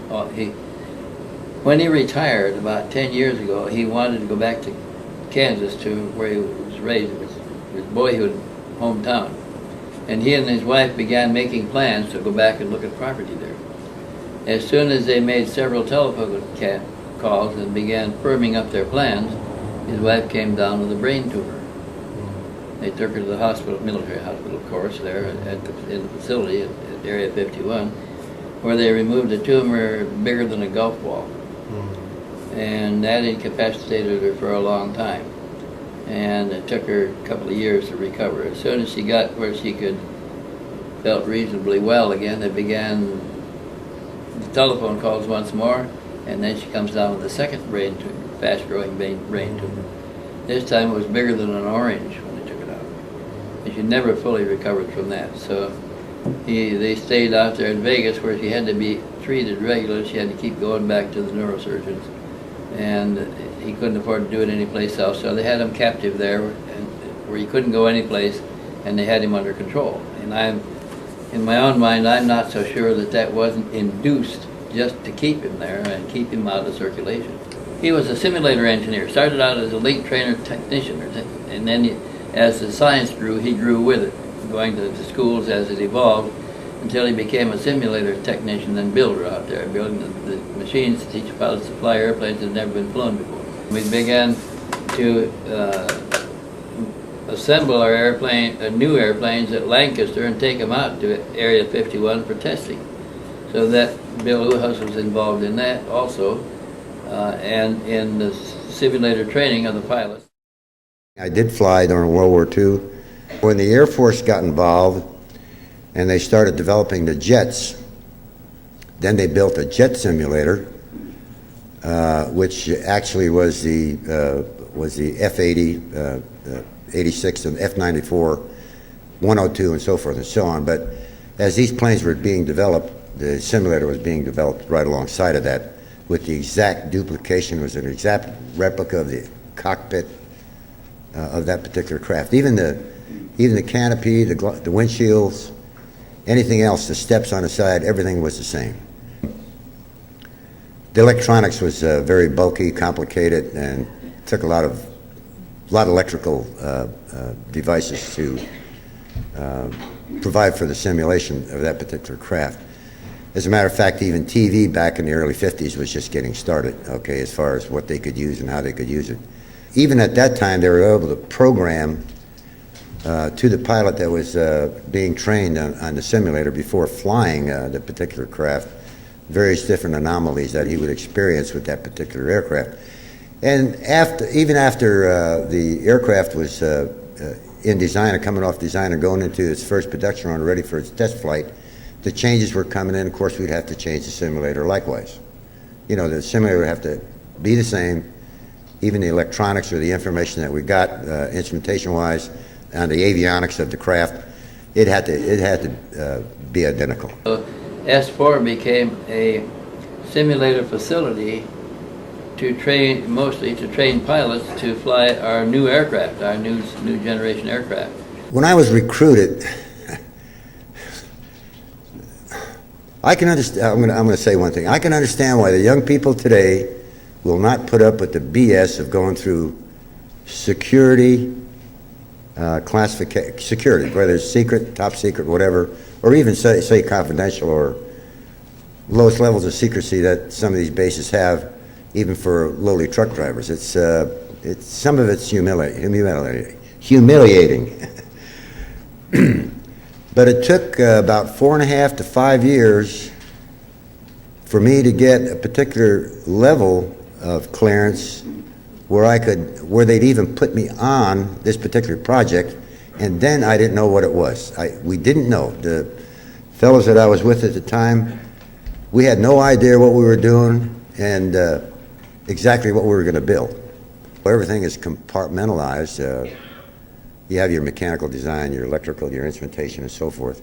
when he retired about 10 years ago, he wanted to go back to Kansas, to where he was raised, his boyhood hometown. And he and his wife began making plans to go back and look at property there. As soon as they made several telephone calls and began firming up their plans, his wife came down with a brain tumor. They took her to the hospital, military hospital, of course, there in the facility at Area 51, where they removed a tumor bigger than a golf ball. And that incapacitated her for a long time. And it took her a couple of years to recover. As soon as she got where she felt reasonably well again, they began the telephone calls once more, and then she comes down with a second brain tumor, fast-growing brain tumor. This time it was bigger than an orange when they took it out. And she never fully recovered from that. So they stayed out there in Vegas, where she had to be treated regularly. She had to keep going back to the neurosurgeons, and he couldn't afford to do it anyplace else. So they had him captive there, where he couldn't go anyplace, and they had him under control. And in my own mind, I'm not so sure that wasn't induced just to keep him there and keep him out of circulation. He was a simulator engineer. Started out as a link trainer technician, and then as the science grew, he grew with it, going to the schools as it evolved, until he became a simulator technician and builder out there, building the machines to teach pilots to fly airplanes that had never been flown before. We began to assemble our new airplanes at Lancaster, and take them out to Area 51 for testing. So that Bill Uhouse was involved in that also, and in the simulator training of the pilots. I did fly during World War II. When the Air Force got involved and they started developing the jets, then they built a jet simulator, which actually was the F-80, 86 and F-94, 102 and so forth and so on. But as these planes were being developed, the simulator was being developed right alongside of that, with the exact duplication. It was an exact replica of the cockpit of that particular craft. Even the canopy, the windshields, anything else, the steps on the side, everything was the same. The electronics was very bulky, complicated, and took a lot of electrical devices to provide for the simulation of that particular craft. As a matter of fact, even TV back in the early 50s was just getting started, okay, as far as what they could use and how they could use it. Even at that time, they were able to program to the pilot that was being trained on the simulator before flying the particular craft, various different anomalies that he would experience with that particular aircraft. And even after the aircraft was in design, or coming off design, and going into its first production run, ready for its test flight, the changes were coming in. Of course, we'd have to change the simulator likewise. You know, the simulator would have to be the same. Even the electronics or the information that we got, instrumentation-wise, and the avionics of the craft, it had to be identical. S4 became a simulator facility mostly to train pilots to fly our new aircraft, our new generation aircraft. When I was recruited, I can understand. I'm going to say one thing. I can understand why the young people today will not put up with the BS of going through security classification, security, whether it's secret, top secret, whatever, or even say confidential or lowest levels of secrecy that some of these bases have, even for lowly truck drivers. It's some of it's humiliating. But it took about 4.5 to 5 years for me to get a particular level of clearance where they'd even put me on this particular project, and then I didn't know what it was. We didn't know. The fellows that I was with at the time, we had no idea what we were doing and exactly what we were going to build. Everything is compartmentalized. You have your mechanical design, your electrical, your instrumentation, and so forth.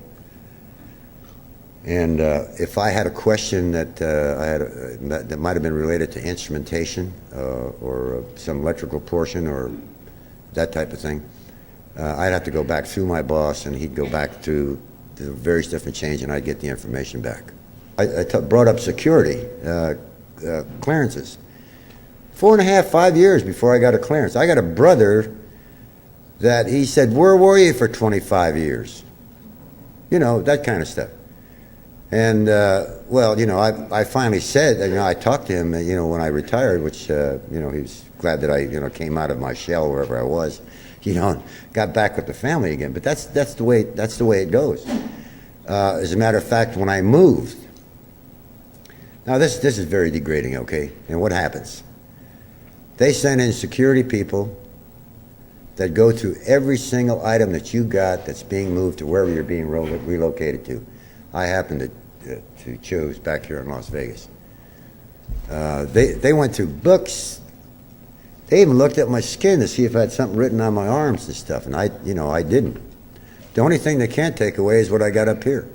And if I had a question that that might have been related to instrumentation or some electrical portion or that type of thing, I'd have to go back through my boss, and he'd go back to the various different chains, and I'd get the information back. I brought up security clearances. 4.5, 5 years before I got a clearance. I got a brother that he said, "Where were you for 25 years?" You know, that kind of stuff. And, well, you know, I finally said, you know, I talked to him, you know, when I retired, which, you know, he was glad that I, you know, came out of my shell wherever I was, you know, and got back with the family again. But that's the way it goes. As a matter of fact, when I moved, now this is very degrading, okay? And what happens? They send in security people that go through every single item that you got that's being moved to wherever you're being relocated to. I happen to choose back here in Las Vegas. They went through books. They even looked at my skin to see if I had something written on my arms and stuff, and I didn't. The only thing they can't take away is what I got up here.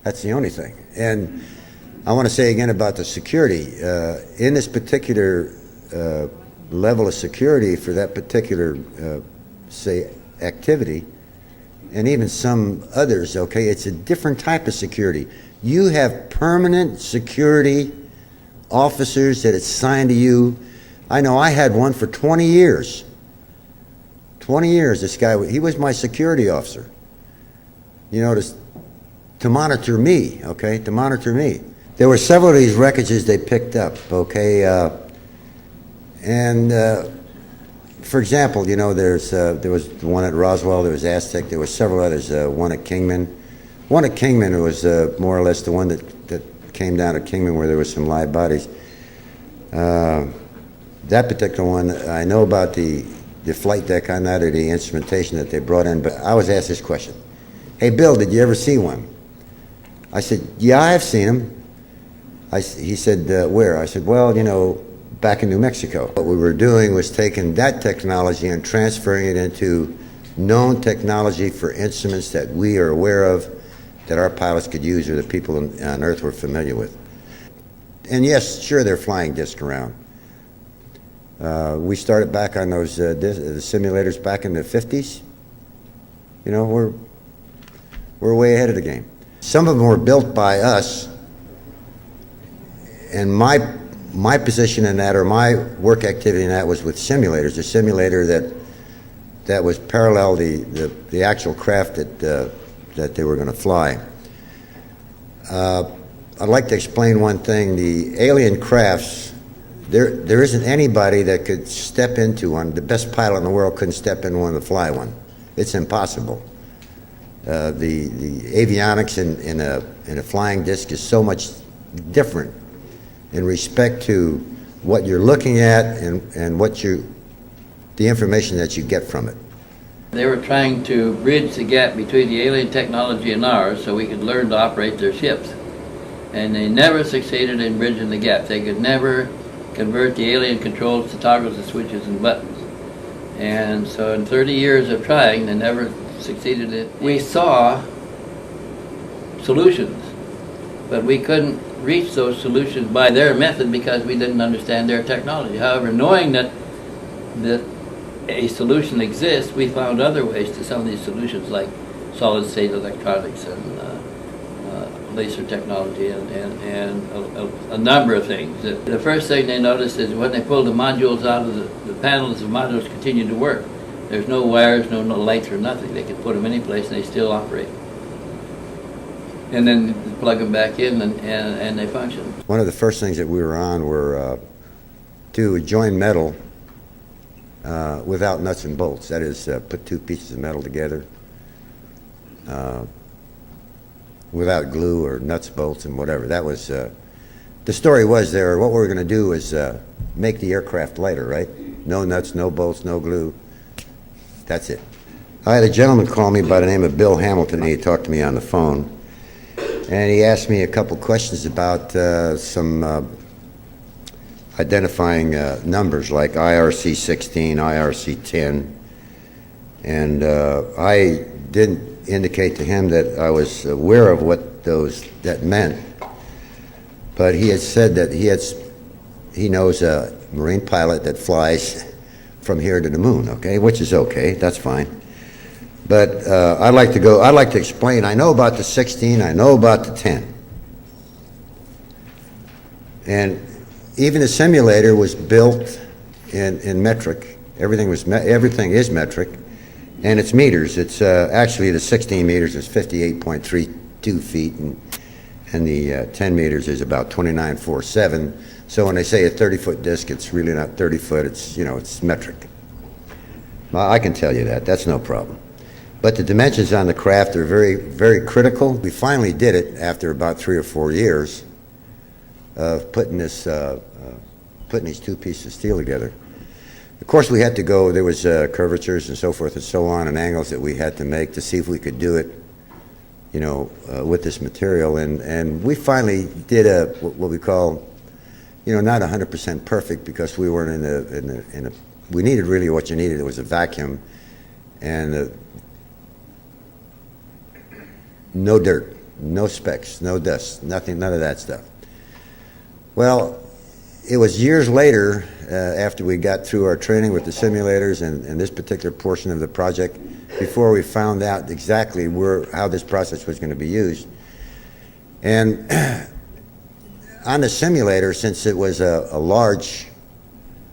That's the only thing. And I want to say again about the security. In this particular level of security for that particular, say, activity, and even some others, okay, it's a different type of security. You have permanent security officers that it's signed to you. I know I had one for 20 years. 20 years, this guy, he was my security officer. You know, to monitor me, okay, to monitor me. There were several of these wreckages they picked up, okay, for example, you know, there was the one at Roswell, there was Aztec, there were several others, one at Kingman. One at Kingman was more or less the one that came down at Kingman where there was some live bodies. That particular one, I know about the flight deck on that or the instrumentation that they brought in, but I was asked this question. "Hey, Bill, did you ever see one?" I said, "Yeah, I've seen them." He said, "Where?" I said, "Well, you know, back in New Mexico." What we were doing was taking that technology and transferring it into known technology for instruments that we are aware of, that our pilots could use or that people on Earth were familiar with. And yes, sure, they're flying discs around. We started back on those the simulators back in the 50s. You know, we're way ahead of the game. Some of them were built by us, and my position in that, or my work activity in that, was with simulators. A simulator that was parallel the actual craft that they were going to fly. I'd like to explain one thing. The alien crafts, there isn't anybody that could step into one. The best pilot in the world couldn't step in one to fly one. It's impossible. The avionics in a flying disc is so much different in respect to what you're looking at and the information that you get from it. They were trying to bridge the gap between the alien technology and ours so we could learn to operate their ships. And they never succeeded in bridging the gap. They could never convert the alien controls to toggles and switches and buttons. And so in 30 years of trying, they never succeeded in it. We saw solutions, but we couldn't reach those solutions by their method because we didn't understand their technology. However, knowing that a solution exists, we found other ways to some of these solutions, like solid-state electronics and laser technology and a number of things. The first thing they noticed is when they pulled the modules out of the panels, the modules continued to work. There's no wires, no lights or nothing. They could put them any place and they still operate. And then plug them back in and they function. One of the first things that we were on were to join metal without nuts and bolts. That is, put two pieces of metal together without glue or nuts, bolts, and whatever. That was, the story was there, what we were going to do is make the aircraft lighter, right? No nuts, no bolts, no glue. That's it. I had a gentleman call me by the name of Bill Hamilton, and he talked to me on the phone. And he asked me a couple questions about some identifying numbers like IRC 16, IRC 10. And I didn't indicate to him that I was aware of what that meant. But he had said that he knows a Marine pilot that flies from here to the moon, okay, which is okay, that's fine. But I'd like to explain, I know about the 16, I know about the 10. And even the simulator was built in metric. Everything is metric, and it's meters. It's actually the 16 meters is 58.32 feet, and the 10 meters is about 29.47. So when they say a 30-foot disc, it's really not 30 foot. It's it's metric. I can tell you that. That's no problem. But the dimensions on the craft are very, very critical. We finally did it after about 3 or 4 years of putting these two pieces of steel together. Of course, we had to go. There was curvatures and so forth and so on, and angles that we had to make to see if we could do it, with this material. And we finally did what we call, not 100% perfect, because we weren't in a. We needed really what you needed. It was a vacuum, and no dirt, no specks, no dust, nothing, none of that stuff. Well, it was years later, after we got through our training with the simulators and this particular portion of the project, before we found out exactly how this process was going to be used. And on the simulator, since it was a large,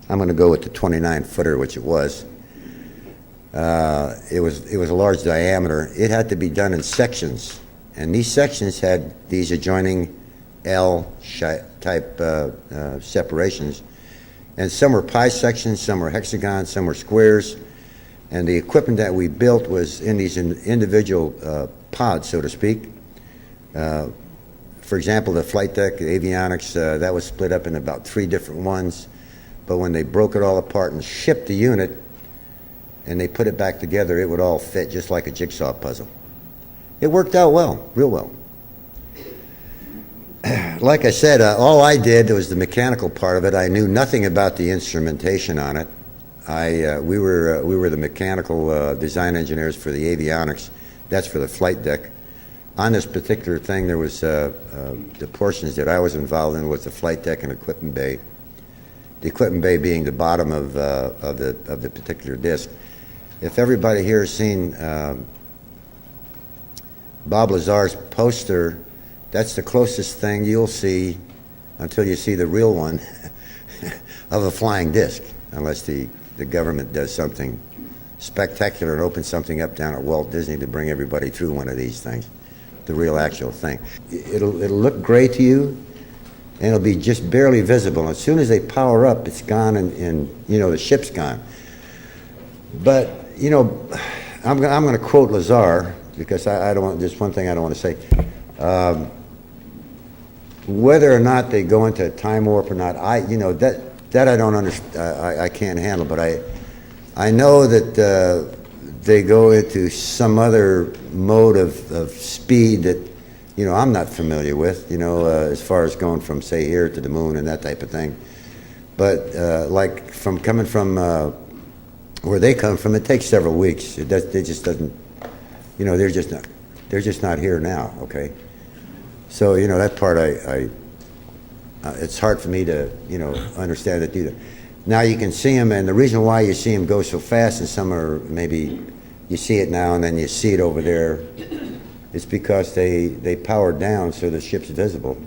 I'm going to go with the 29-footer, which it was. It was a large diameter. It had to be done in sections, and these sections had these adjoining L-type separations, and some were pi sections, some were hexagons, some were squares, and the equipment that we built was in these individual pods, so to speak. For example, the flight deck, the avionics, that was split up in about 3 different ones, but when they broke it all apart and shipped the unit and they put it back together, it would all fit just like a jigsaw puzzle. It worked out well, real well. Like I said, all I did was the mechanical part of it. I knew nothing about the instrumentation on it. We were the mechanical design engineers for the avionics. That's for the flight deck. On this particular thing, there was the portions that I was involved in was the flight deck and equipment bay. The equipment bay being the bottom of the particular disc. If everybody here has seen Bob Lazar's poster, that's the closest thing you'll see until you see the real one of a flying disc, unless the government does something spectacular and opens something up down at Walt Disney to bring everybody through one of these things, the real actual thing. It'll look gray to you, and it'll be just barely visible. As soon as they power up, it's gone, and the ship's gone. But I'm going to quote Lazar, because I don't want. There's one thing I don't want to say. Whether or not they go into a time warp or not, that I don't understand. I can't handle. But I know that they go into some other mode of speed that I'm not familiar with. As far as going from, say, here to the moon and that type of thing. But like coming from where they come from, it takes several weeks. It just doesn't. They're just not here now. Okay. So that part it's hard for me to understand it either. Now you can see them, and the reason why you see them go so fast, and some are maybe you see it now and then you see it over there, it's because they powered down so the ship's visible.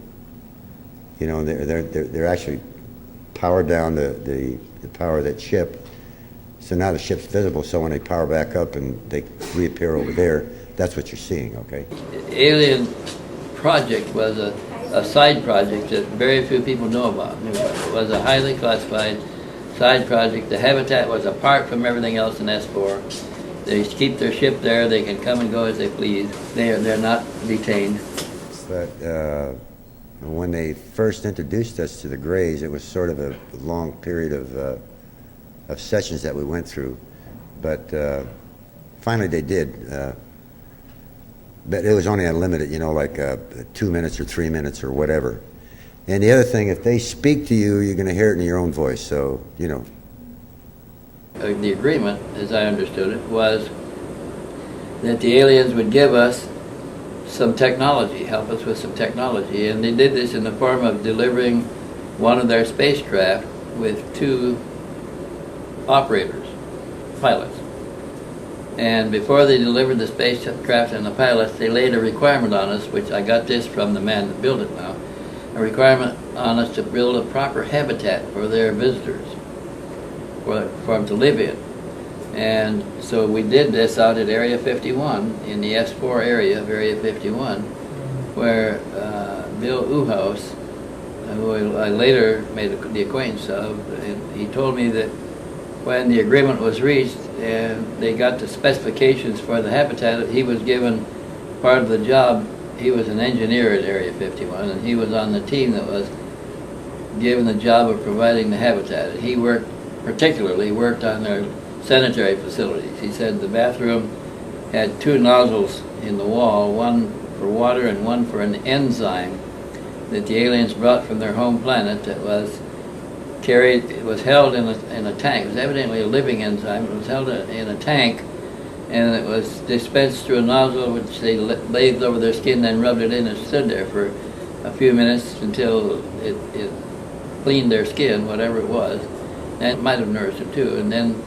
They're actually powered down the power of that ship, So now the ship's visible, so when they power back up and they reappear over there, that's what you're seeing, okay? Alien project was a side project that very few people know about. It was a highly classified side project. The habitat was apart from everything else in S4. They keep their ship there. They can come and go as they please. They're not detained. But when they first introduced us to the Greys, it was sort of a long period of sessions that we went through. But finally they did. But it was only unlimited, like 2 minutes or 3 minutes or whatever. And the other thing, if they speak to you, you're going to hear it in your own voice. So, The agreement, as I understood it, was that the aliens would give us some technology, help us with some technology. And they did this in the form of delivering one of their spacecraft with 2 operators, pilots. And before they delivered the spacecraft and the pilots, they laid a requirement on us, which I got this from the man that built it now, a requirement on us to build a proper habitat for their visitors, for them to live in. And so we did this out at Area 51, in the S4 area of Area 51, where Bill Uhouse, who I later made the acquaintance of, and he told me that when the agreement was reached and they got the specifications for the habitat, he was given part of the job. He was an engineer at Area 51, and he was on the team that was given the job of providing the habitat. He particularly worked on their sanitary facilities. He said the bathroom had 2 nozzles in the wall, one for water and one for an enzyme that the aliens brought from their home planet that was carried, it was held in a tank. It was evidently a living enzyme. It was held in a tank, and it was dispensed through a nozzle which they lathed over their skin, then rubbed it in and stood there for a few minutes until it cleaned their skin, whatever it was. And it might have nourished them too. And then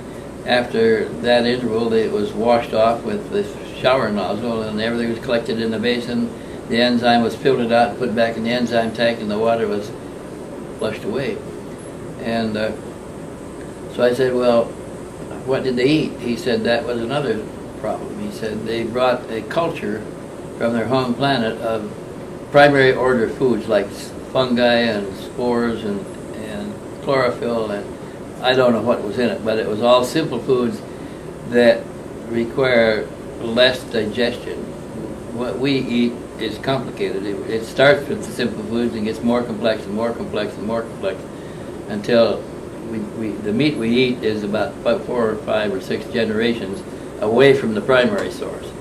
after that interval, it was washed off with this shower nozzle, and everything was collected in the basin. The enzyme was filtered out and put back in the enzyme tank, and the water was flushed away. And so I said, well, what did they eat? He said that was another problem. He said they brought a culture from their home planet of primary order foods like fungi and spores and chlorophyll, and I don't know what was in it, but it was all simple foods that require less digestion. What we eat is complicated. It starts with the simple foods and gets more complex and more complex and more complex until the meat we eat is about 4 or 5 or 6 generations away from the primary source.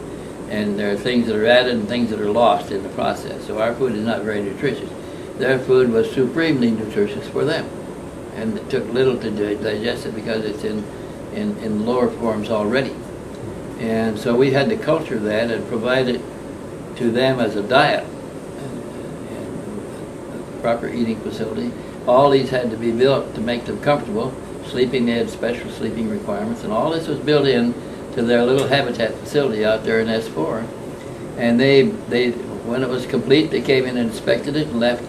And there are things that are added and things that are lost in the process. So our food is not very nutritious. Their food was supremely nutritious for them. And it took little to digest it because it's in lower forms already. And so we had to culture that and provide it to them as a diet and a proper eating facility. All these had to be built to make them comfortable. Sleeping, they had special sleeping requirements, and all this was built in to their little habitat facility out there in S4. And they when it was complete, they came in and inspected it and left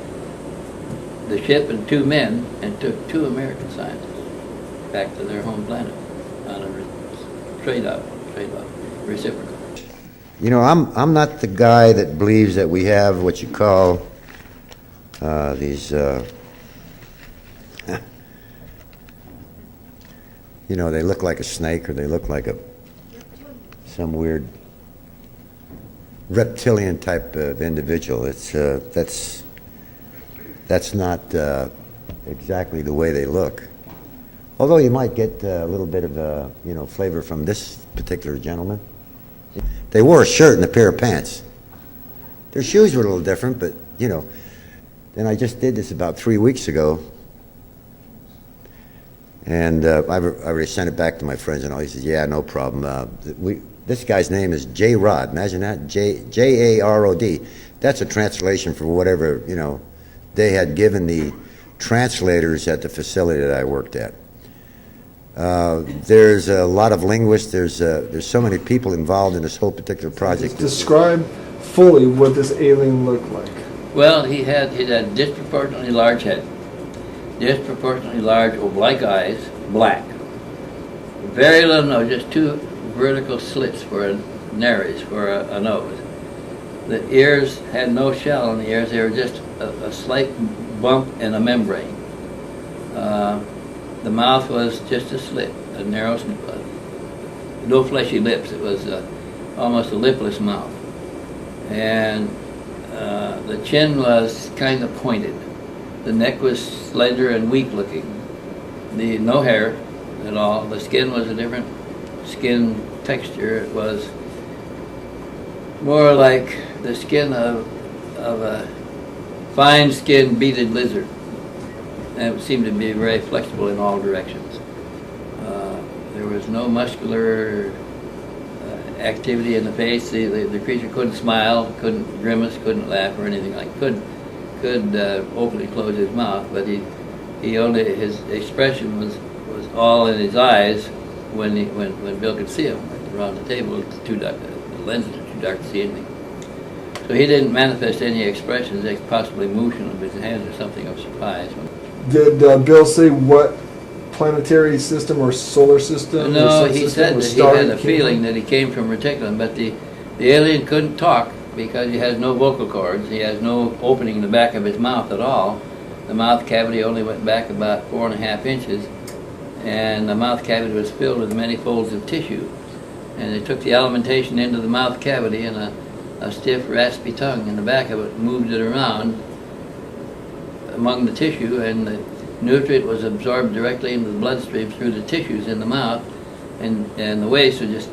the ship and 2 men and took 2 American scientists back to their home planet on a trade-off, reciprocal. I'm not the guy that believes that we have what you call these, they look like a snake or they look like some weird reptilian type of individual. It's that's not exactly the way they look. Although you might get a little bit of flavor from this particular gentleman. They wore a shirt and a pair of pants. Their shoes were a little different, but Then I just did this about 3 weeks ago, and I already sent it back to my friends and all. He says, "Yeah, no problem." This guy's name is J. Rod. Imagine that, J-A-R-O-D. That's a translation for whatever they had given the translators at the facility that I worked at. There's a lot of linguists. There's so many people involved in this whole particular project. Describe fully what this alien looked like. Well, he had a disproportionately large head, disproportionately large oblique eyes, black, very little nose, just two vertical slits for a nares, for a nose. The ears had no shell on the ears, they were just a slight bump and a membrane. The mouth was just a slit, a narrow, no fleshy lips. It was almost a lipless mouth. And the chin was kind of pointed. The neck was slender and weak looking. No hair at all. The skin was a different skin texture. It was more like the skin of a fine-skinned beaded lizard. And it seemed to be very flexible in all directions. There was no muscular activity in the face. The creature couldn't smile, couldn't grimace, couldn't laugh or anything like. Could openly close his mouth, but he only, his expression was all in his eyes when Bill could see him around the table. The lenses are too dark to see anything. So he didn't manifest any expressions, possibly motion of his hands or something of surprise. Did Bill say what planetary system or solar system? No, he said that he had a feeling that he came from Reticulum, but the alien couldn't talk because he has no vocal cords. He has no opening in the back of his mouth at all. The mouth cavity only went back about 4.5 inches, and the mouth cavity was filled with many folds of tissue. And they took the alimentation into the mouth cavity, and a stiff, raspy tongue in the back of it moved it around among the tissue, and the nutrient was absorbed directly into the bloodstream through the tissues in the mouth, and the waste would just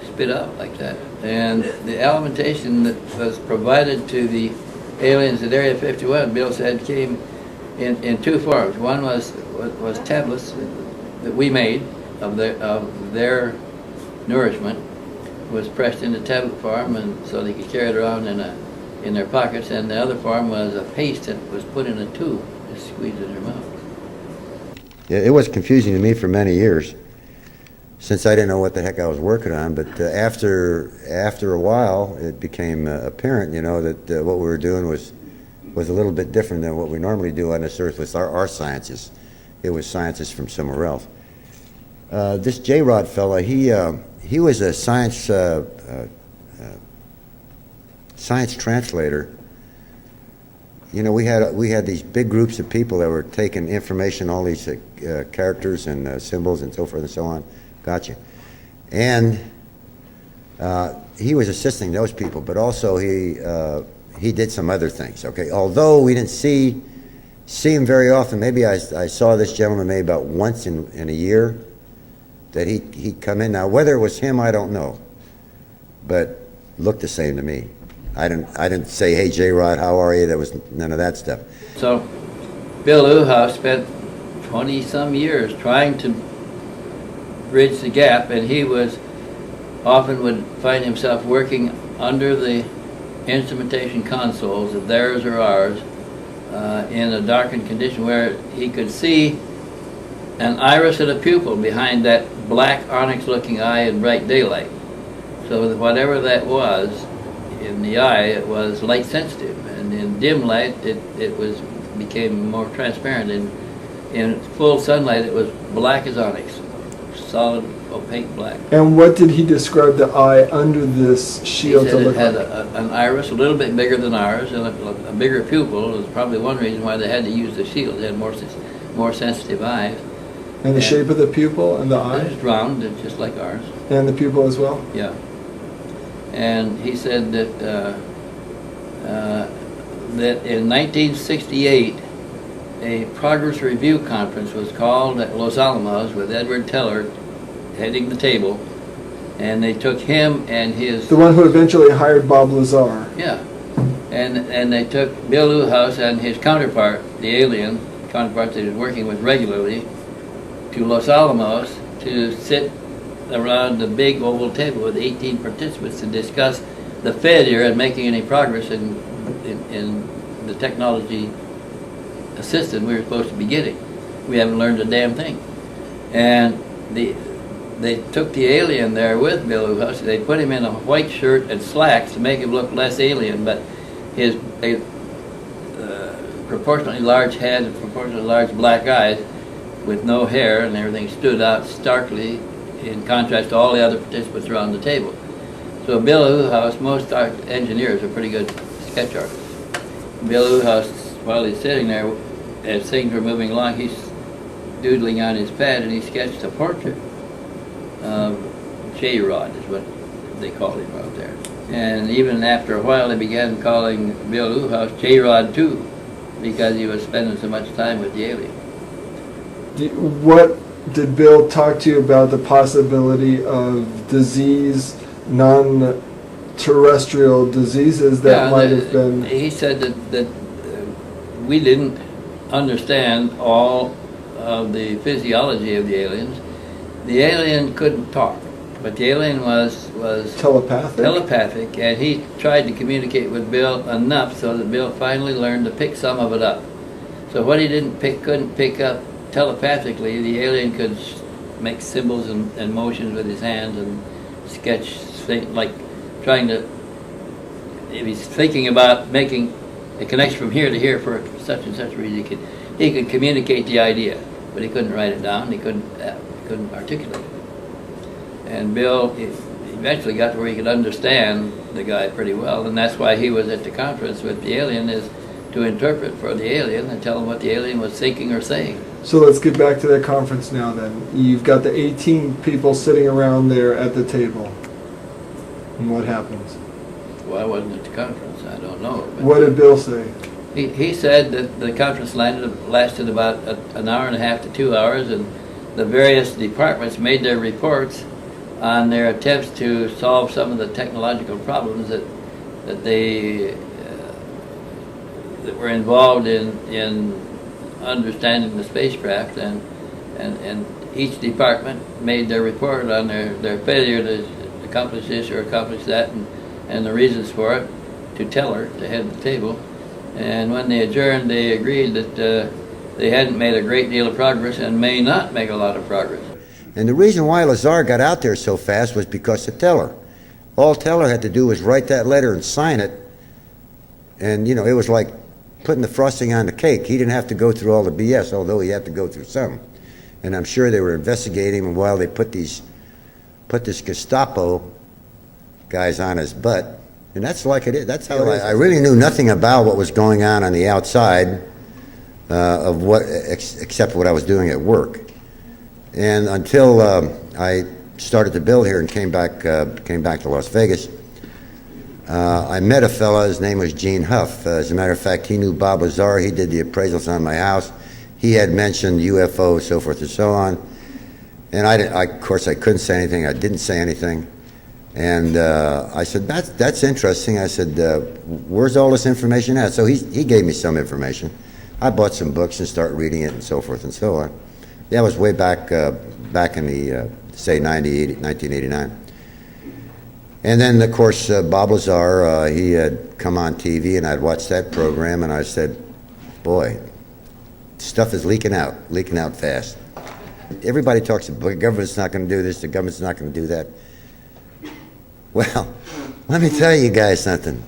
spit out like that. And the alimentation that was provided to the aliens at Area 51, Bill said, came in two forms. One was tablets that we made of their nourishment, was pressed into tablet form, and so they could carry it around in their pockets. And the other form was a paste that was put in a tube, just squeezed in their mouth. Yeah, it was confusing to me for many years, since I didn't know what the heck I was working on. But after a while, it became apparent, you know, that what we were doing was a little bit different than what we normally do on this earth with our sciences. It was sciences from somewhere else. This J-Rod fella, he was a science translator. You know, we had these big groups of people that were taking information, all these characters and symbols and so forth and so on. Gotcha. And he was assisting those people, but also he did some other things. Okay, although we didn't see him very often. Maybe I saw this gentleman maybe about once in a year that he'd come in. Now whether it was him, I don't know, but looked the same to me. I didn't say, "Hey, J-Rod, how are you?" There was none of that stuff. So Bill Uhouse spent 20-some years trying to bridge the gap, and he often would find himself working under the instrumentation consoles of theirs or ours in a darkened condition where he could see an iris and a pupil behind that black onyx-looking eye in bright daylight. So that whatever that was in the eye, it was light sensitive, and in dim light it became more transparent. In full sunlight it was black as onyx, solid opaque black. And what did he describe the eye under this shield to look like? It had an iris a little bit bigger than ours, and a bigger pupil. It was probably one reason why they had to use the shield. They had more sensitive eyes. And the shape of the pupil and the eye? It's round, just like ours. And the pupil as well? Yeah. And he said that that in 1968, a progress review conference was called at Los Alamos with Edward Teller heading the table, and they took him and his... The one who eventually hired Bob Lazar. Yeah. And they took Bill Uhouse and his counterpart, the alien counterpart that he was working with regularly, to Los Alamos to sit around the big oval table with 18 participants to discuss the failure in making any progress in the technology assisted we were supposed to be getting. We haven't learned a damn thing. And they took the alien there with Bill Uhouse. They put him in a white shirt and slacks to make him look less alien, but his proportionately large head and proportionately large black eyes with no hair and everything stood out starkly in contrast to all the other participants around the table. So Bill Uhouse, most engineers are pretty good sketch artists. Bill Uhouse, while he's sitting there, as things were moving along, he's doodling on his pad, and he sketched a portrait of J-Rod, is what they called him out there. And even after a while, they began calling Bill Uhouse J-Rod too, because he was spending so much time with the alien. What did Bill talk to you about the possibility of disease, non-terrestrial diseases that might have been? He said that we didn't understand all of the physiology of the aliens. The alien couldn't talk, but the alien was telepathic, and he tried to communicate with Bill enough so that Bill finally learned to pick some of it up. So what he couldn't pick up telepathically, the alien could make symbols and motions with his hands and sketch things, like trying to, if he's thinking about making a connection from here to here for such and such reason, he could communicate the idea, but he couldn't write it down, he couldn't articulate it. And Bill eventually got to where he could understand the guy pretty well, and that's why he was at the conference with the alien, is to interpret for the alien and tell him what the alien was thinking or saying. So let's get back to that conference now then. You've got the 18 people sitting around there at the table. And what happens? Well, I wasn't at the conference, I don't know. What did Bill say? He said that the conference lasted about an hour and a half to 2 hours, and the various departments made their reports on their attempts to solve some of the technological problems that they that were involved in understanding the spacecraft, and each department made their report on their failure to accomplish this or accomplish that, and the reasons for it, to Teller, to head the table. And when they adjourned, they agreed that they hadn't made a great deal of progress and may not make a lot of progress. And the reason why Lazar got out there so fast was because of Teller. All Teller had to do was write that letter and sign it, and it was like putting the frosting on the cake. He didn't have to go through all the BS, although he had to go through some. And I'm sure they were investigating him while they put this Gestapo guys on his butt. And that's like it is. That's how it is. I really knew nothing about what was going on the outside of what, except what I was doing at work. And until I started to build here and came back to Las Vegas, I met a fella. His name was Gene Huff. As a matter of fact, he knew Bob Lazar. He did the appraisals on my house. He had mentioned UFO, so forth and so on. And of course, I couldn't say anything. I didn't say anything. And I said, that's interesting. I said, where's all this information at? So he gave me some information. I bought some books and started reading it and so forth and so on. That was way back in the, say, 1989. And then, of course, Bob Lazar, he had come on TV, and I'd watched that program, and I said, boy, stuff is leaking out fast. Everybody talks about the government's not going to do this, the government's not going to do that. Well, let me tell you guys something.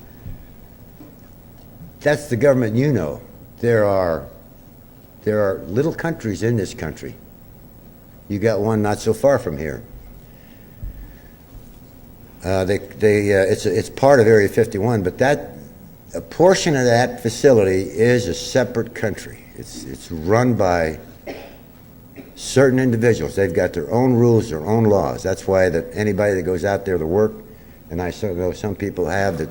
That's the government you know. There are little countries in this country. You got one not so far from here. It's part of Area 51, but a portion of that facility is a separate country. It's run by certain individuals. They've got their own rules, their own laws. That's why anybody that goes out there to work, and I know some people have,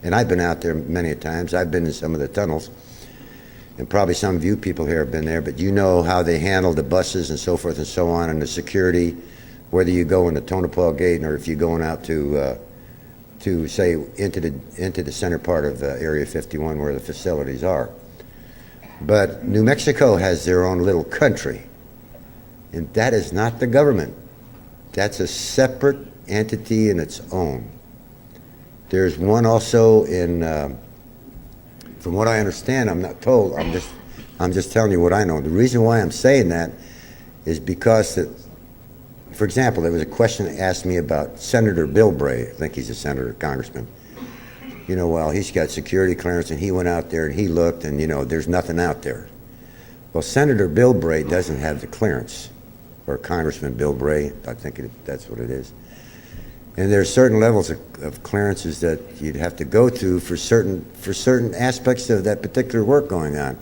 and I've been out there many times. I've been in some of the tunnels, and probably some of you people here have been there, but you know how they handle the buses and so forth and so on, and the security, whether you go in the Tonopah Gate or if you're going out to say into the center part of Area 51 where the facilities are. But New Mexico has their own little country, and that is not the government. That's a separate entity in its own. There's one also in, from what I understand, I'm not told, I'm just telling you what I know. The reason why I'm saying that is because for example, there was a question asked me about Senator Bill Bray. I think he's a senator, congressman. Well, he's got security clearance, and he went out there and he looked, and there's nothing out there. Well, Senator Bill Bray doesn't have the clearance. or Congressman Bill Bray, I think that's what it is. And there's certain levels of clearances that you'd have to go through for certain aspects of that particular work going on.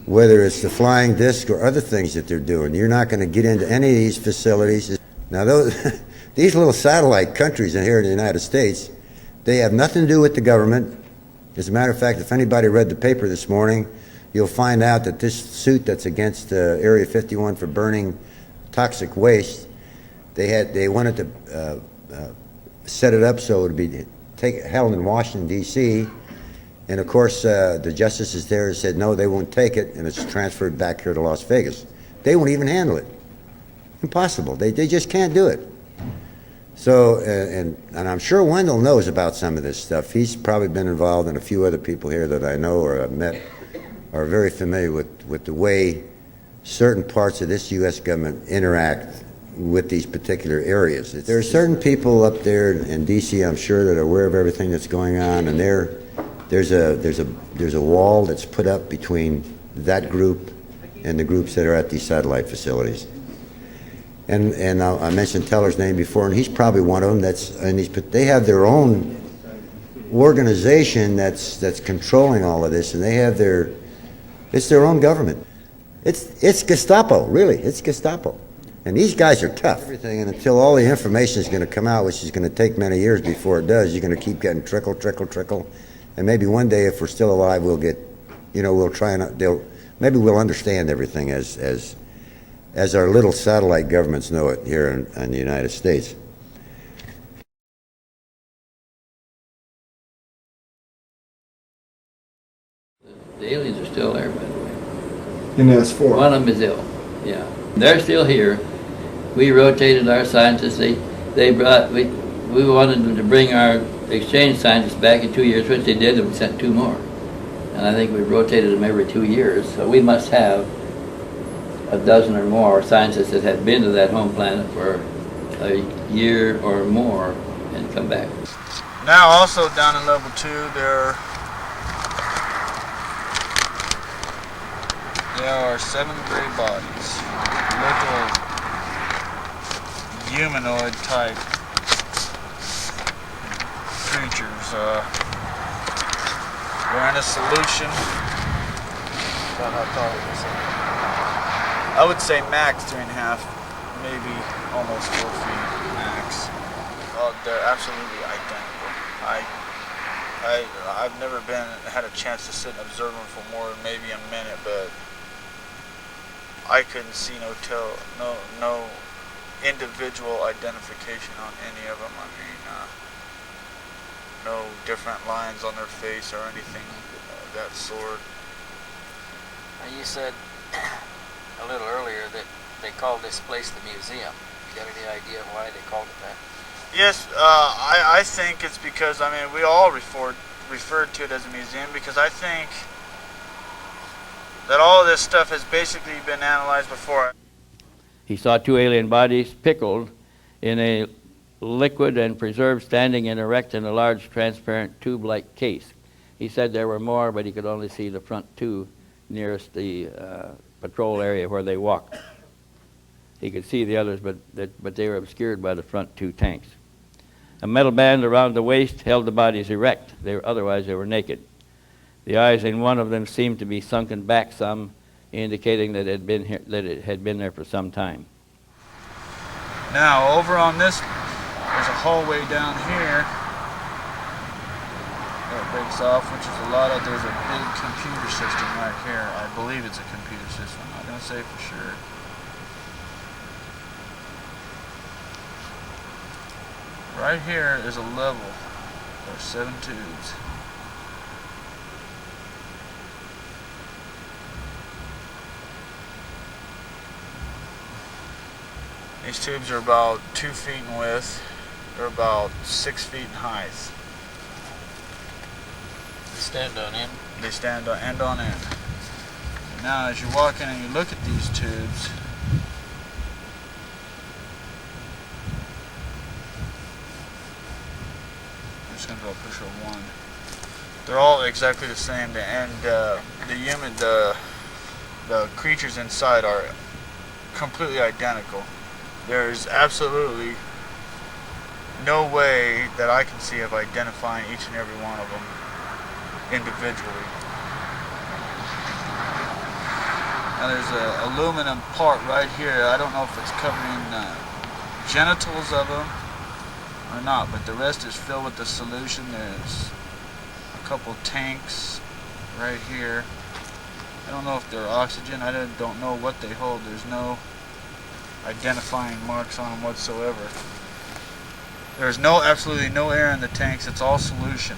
Whether it's the flying disc or other things that they're doing, you're not going to get into any of these facilities. Now, these little satellite countries in here in the United States, they have nothing to do with the government. As a matter of fact, if anybody read the paper this morning, you'll find out that this suit that's against Area 51 for burning toxic waste, they wanted to set it up so it would be held in Washington, D.C., and of course the justices there said no, they won't take it, and it's transferred back here to Las Vegas. They won't even handle it. Impossible. They just can't do it. So, and I'm sure Wendell knows about some of this stuff. He's probably been involved, and a few other people here that I know or I've met are very familiar with the way certain parts of this U.S. government interact with these particular areas. There are certain people up there in D.C., I'm sure, that are aware of everything that's going on, and there's a wall that's put up between that group and the groups that are at these satellite facilities. And I mentioned Teller's name before, and he's probably one of them. They have their own organization that's controlling all of this, and it's their own government. It's Gestapo, really. It's Gestapo. And these guys are tough. Everything, and until all the information is going to come out, which is going to take many years before it does, you're going to keep getting trickle. And maybe one day, if we're still alive, we'll get, we'll try and maybe we'll understand everything as our little satellite governments know it here in the United States. The aliens are still there, by the way. In S4. One of them is ill. Yeah, they're still here. We rotated our scientists. We wanted them to bring our exchange scientists back in 2 years, which they did, and we sent 2 more. And I think we rotated them every 2 years. So we must have a dozen or more scientists that had been to that home planet for a year or more and come back. Now also down in level 2 there are 7 gray bodies, little humanoid type creatures. We're in a solution. About how tall it is. I would say max 3.5, maybe almost 4 feet max. They're absolutely identical. I've never had a chance to sit and observe them for more than maybe a minute, but I couldn't see no individual identification on any of them. I mean, no different lines on their face or anything of that sort. Now you said a little earlier that they called this place the museum. You got any idea why they called it that? Yes, I think it's because, we all referred to it as a museum because I think that all of this stuff has basically been analyzed before. He saw 2 alien bodies pickled in a liquid and preserved standing erect in a large transparent tube-like case. He said there were more, but he could only see the front 2 nearest the patrol area where they walked. He could see the others, but they were obscured by the front 2 tanks. A metal band around the waist held the bodies erect. Otherwise, they were naked. The eyes in one of them seemed to be sunken back some, indicating that it had been there for some time. Now, over on this, there's a hallway down here that breaks off, which is there's a big computer system right here. I believe it's a computer system. I'm not going to say for sure. Right here is a level. There's 7 tubes. These tubes are about 2 feet in width. They're about 6 feet in height. They stand on end? They stand on end on end. Now as you walk in and you look at these tubes, I'm just going to go push a 1. They're all exactly the same. The creatures inside are completely identical. There's absolutely no way that I can see of identifying each and every one of them individually. Now there's a aluminum part right here. I don't know if it's covering genitals of them or not, but the rest is filled with the solution. There's a couple tanks right here. I don't know if they're oxygen. I don't know what they hold. There's no identifying marks on them whatsoever. There's absolutely no air in the tanks. It's all solution.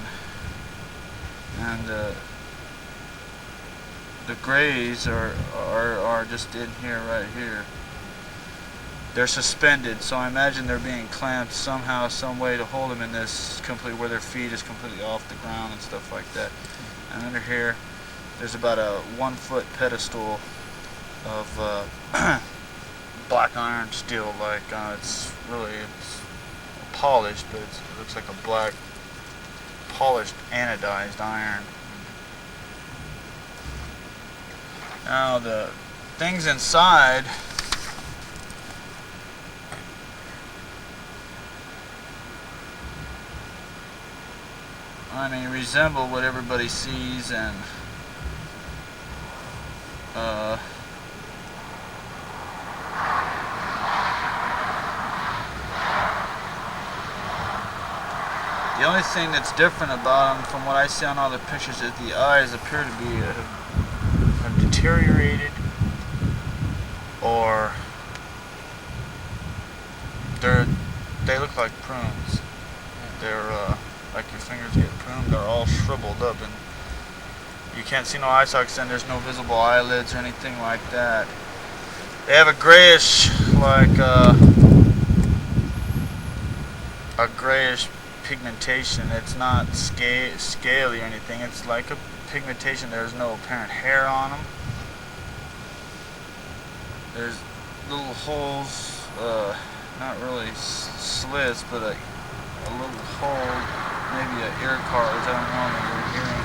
And the grays are just in here, right here. They're suspended, so I imagine they're being clamped somehow, some way to hold them in this completely, where their feet is completely off the ground and stuff like that. And under here, there's about a 1 foot pedestal of black iron steel. Like it's polished, but it looks like a black polished anodized iron. Now the things inside, I mean, resemble what everybody sees, and the only thing that's different about them from what I see on all the pictures is the eyes appear to be have deteriorated, or they look like prunes. They're like your fingers get pruned. They're all shriveled up, and you can't see no eye sockets, and there's no visible eyelids or anything like that. They have a grayish, like a grayish pigmentation. It's not scaly or anything. It's like a pigmentation. There's no apparent hair on them. There's little holes, not really slits, but a little hole, maybe an ear cartilage. I don't know if you're hearing.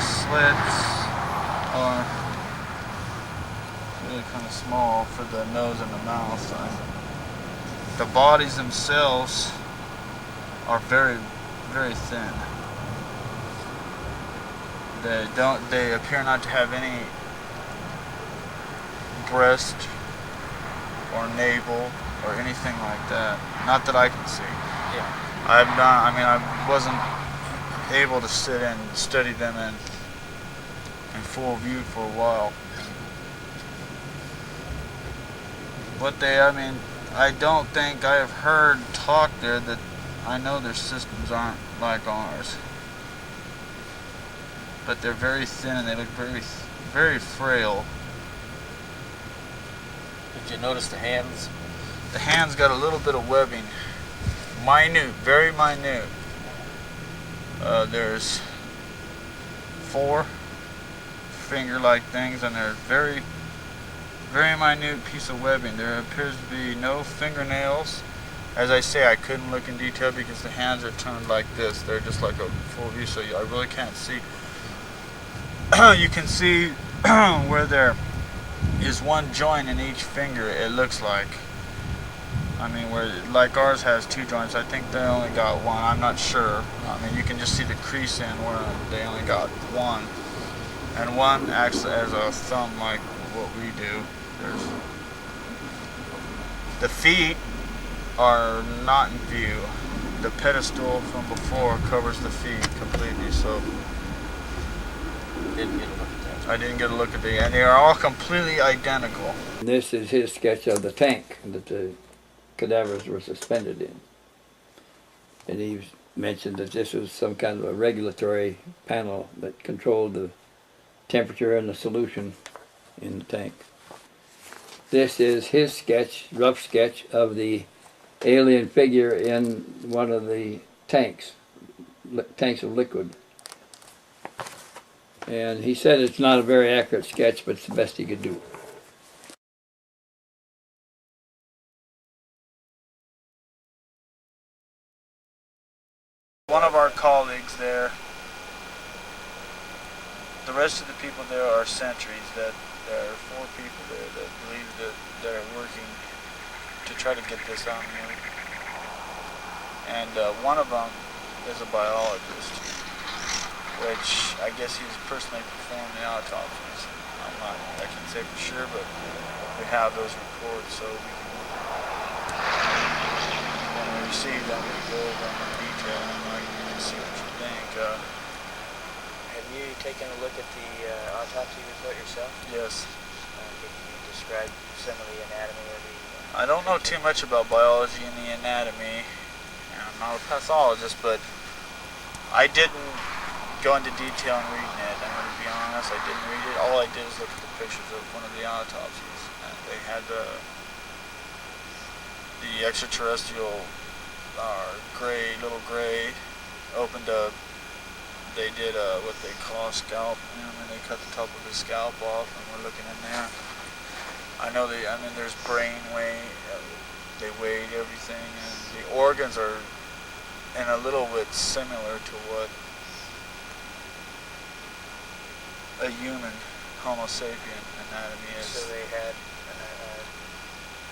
Slits are really kind of small for the nose and the mouth. The bodies themselves are very, very thin. They appear not to have any breast or navel or anything like that. Not that I can see. Yeah. I wasn't able to sit and study them in full view for a while. I don't think I have heard talk there that I know their systems aren't like ours. But they're very thin and they look very, very frail. Did you notice the hands? The hands got a little bit of webbing. Minute, very minute. There's 4 finger-like things, and they're very, very minute piece of webbing. There appears to be no fingernails. As I say, I couldn't look in detail because the hands are turned like this. They're just like a full view, so I really can't see. You can see where there is one joint in each finger, it looks like. I mean, where like ours has 2 joints, I think they only got 1. I'm not sure. I mean, you can just see the crease in where they only got 1. And 1 acts as a thumb like what we do. The feet are not in view. The pedestal from before covers the feet completely, so Didn't get a look at that. I didn't get a look at and they are all completely identical. This is his sketch of the tank that the cadavers were suspended in. And he mentioned that this was some kind of a regulatory panel that controlled the temperature and the solution in the tank. This is his sketch, rough sketch, of the alien figure in one of the tanks of liquid. And he said it's not a very accurate sketch, but it's the best he could do. One of our colleagues there, the rest of the people there are sentries. That there are 4 people there that believe that are working to try to get this on here. And one of them is a biologist, which I guess he's personally performed the autopsies. I can say for sure, but we have those reports, so we can, when we receive them, we go over them in detail and you can see what you think. Have you taken a look at the autopsy report yourself? Yes. Can you describe some of the anatomy of the... I don't know too much about biology and the anatomy. I'm not a pathologist, but I didn't go into detail in reading it. I'm going to be honest, I didn't read it. All I did is look at the pictures of one of the autopsies. And they had the extraterrestrial little gray, opened up. They did what they call a scalp, and they cut the top of his scalp off, and we're looking in there. I know there's brain weight. They weighed everything, and the organs are in a little bit similar to what a human Homo sapien anatomy is. So they had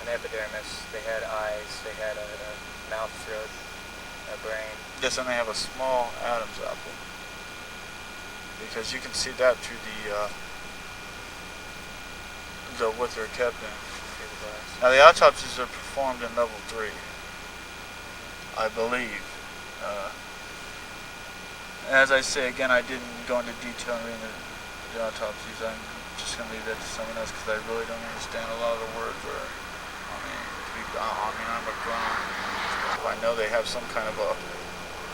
an epidermis, they had eyes, they had a mouth, throat, a brain. Yes, and they have a small Adam's apple, because you can see that through the what they're kept in. Now the autopsies are performed in level 3, I believe. As I say again, I didn't go into detail in the autopsies. I'm just going to leave that to someone else because I really don't understand a lot of the words. I'm a grunt. I know they have some kind of a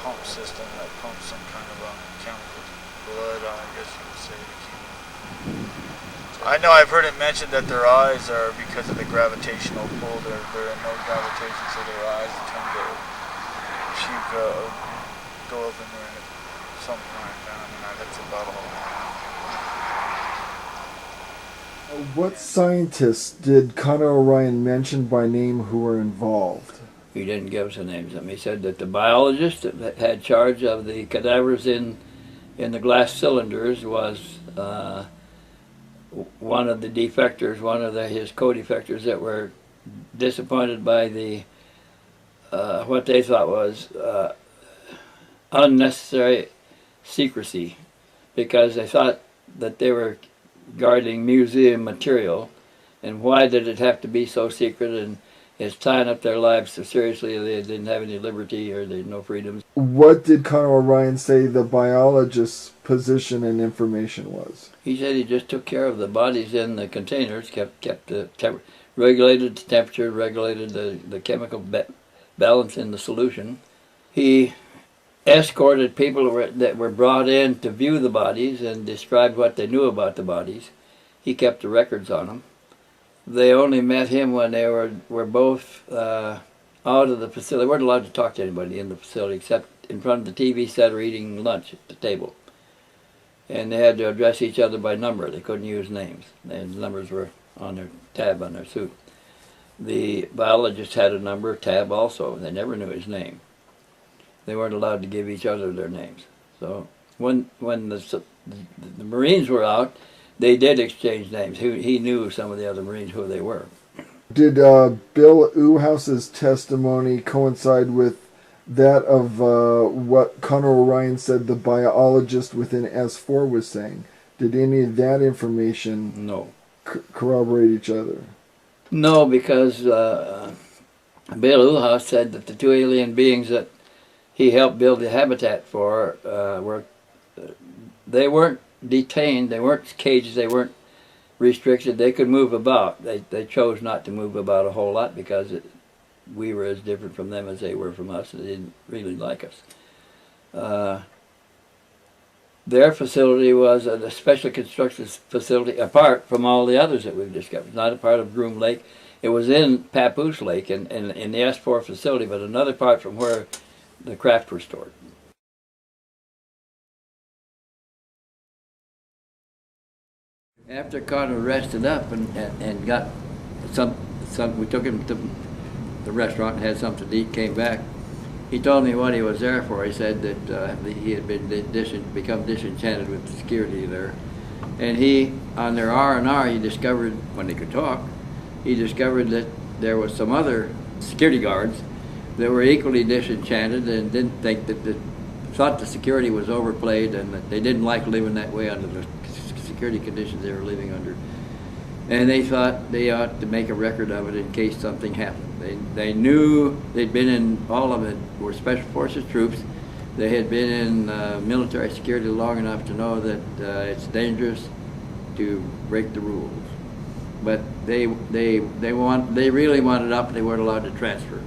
pump system that pumps some kind of a chemical blood, I guess you would say, to keep them. I know I've heard it mentioned that their eyes are, because of the gravitational pull, they're in no gravitation, so their eyes tend to puke go up in there, something like that. I mean, that's about all. What scientists did Connor O'Ryan mention by name who were involved? He didn't give us the names. He said that the biologist that had charge of the cadavers in the glass cylinders was one of the defectors, his co-defectors that were disappointed by the what they thought was unnecessary secrecy, because they thought that they were guarding museum material, and why did it have to be so secret, and it's tying up their lives so seriously they didn't have any liberty or they had no freedoms. What did Connor O'Ryan say the biologist's position and information was? He said he just took care of the bodies in the containers, regulated the temperature, regulated the chemical balance in the solution. He escorted people that were brought in to view the bodies and described what they knew about the bodies. He kept the records on them. They only met him when they were both out of the facility. They weren't allowed to talk to anybody in the facility except in front of the TV set or eating lunch at the table. And they had to address each other by number. They couldn't use names. And the numbers were on their tab on their suit. The biologist had a number tab also. They never knew his name. They weren't allowed to give each other their names. So when the Marines were out, they did exchange names. He knew some of the other Marines who they were. Did Bill Uhouse's testimony coincide with that of what Connor O'Ryan said the biologist within S4 was saying? Did any of that information corroborate each other? No, because Bill Uhouse said that the 2 alien beings that he helped build the habitat for they weren't detained, they weren't caged, they weren't restricted, they could move about. They chose not to move about a whole lot because we were as different from them as they were from us. They didn't really like us. Their facility was a specially constructed facility apart from all the others that we've discovered. Not a part of Groom Lake. It was in Papoose Lake in the S4 facility, but another part from where the craft were stored. After Connor rested up and got some, we took him to the restaurant and had something to eat, came back. He told me what he was there for. He said that he had become disenchanted with the security there, And he, on their R&R, he discovered, when they could talk, he discovered that there was some other security guards that were equally disenchanted and didn't think that thought the security was overplayed and that they didn't like living that way under the security conditions they were living under. And they thought they ought to make a record of it in case something happened. They knew they'd been in, all of it were Special Forces troops. They had been in military security long enough to know that it's dangerous to break the rules. But they really wanted up. They weren't allowed to transfer.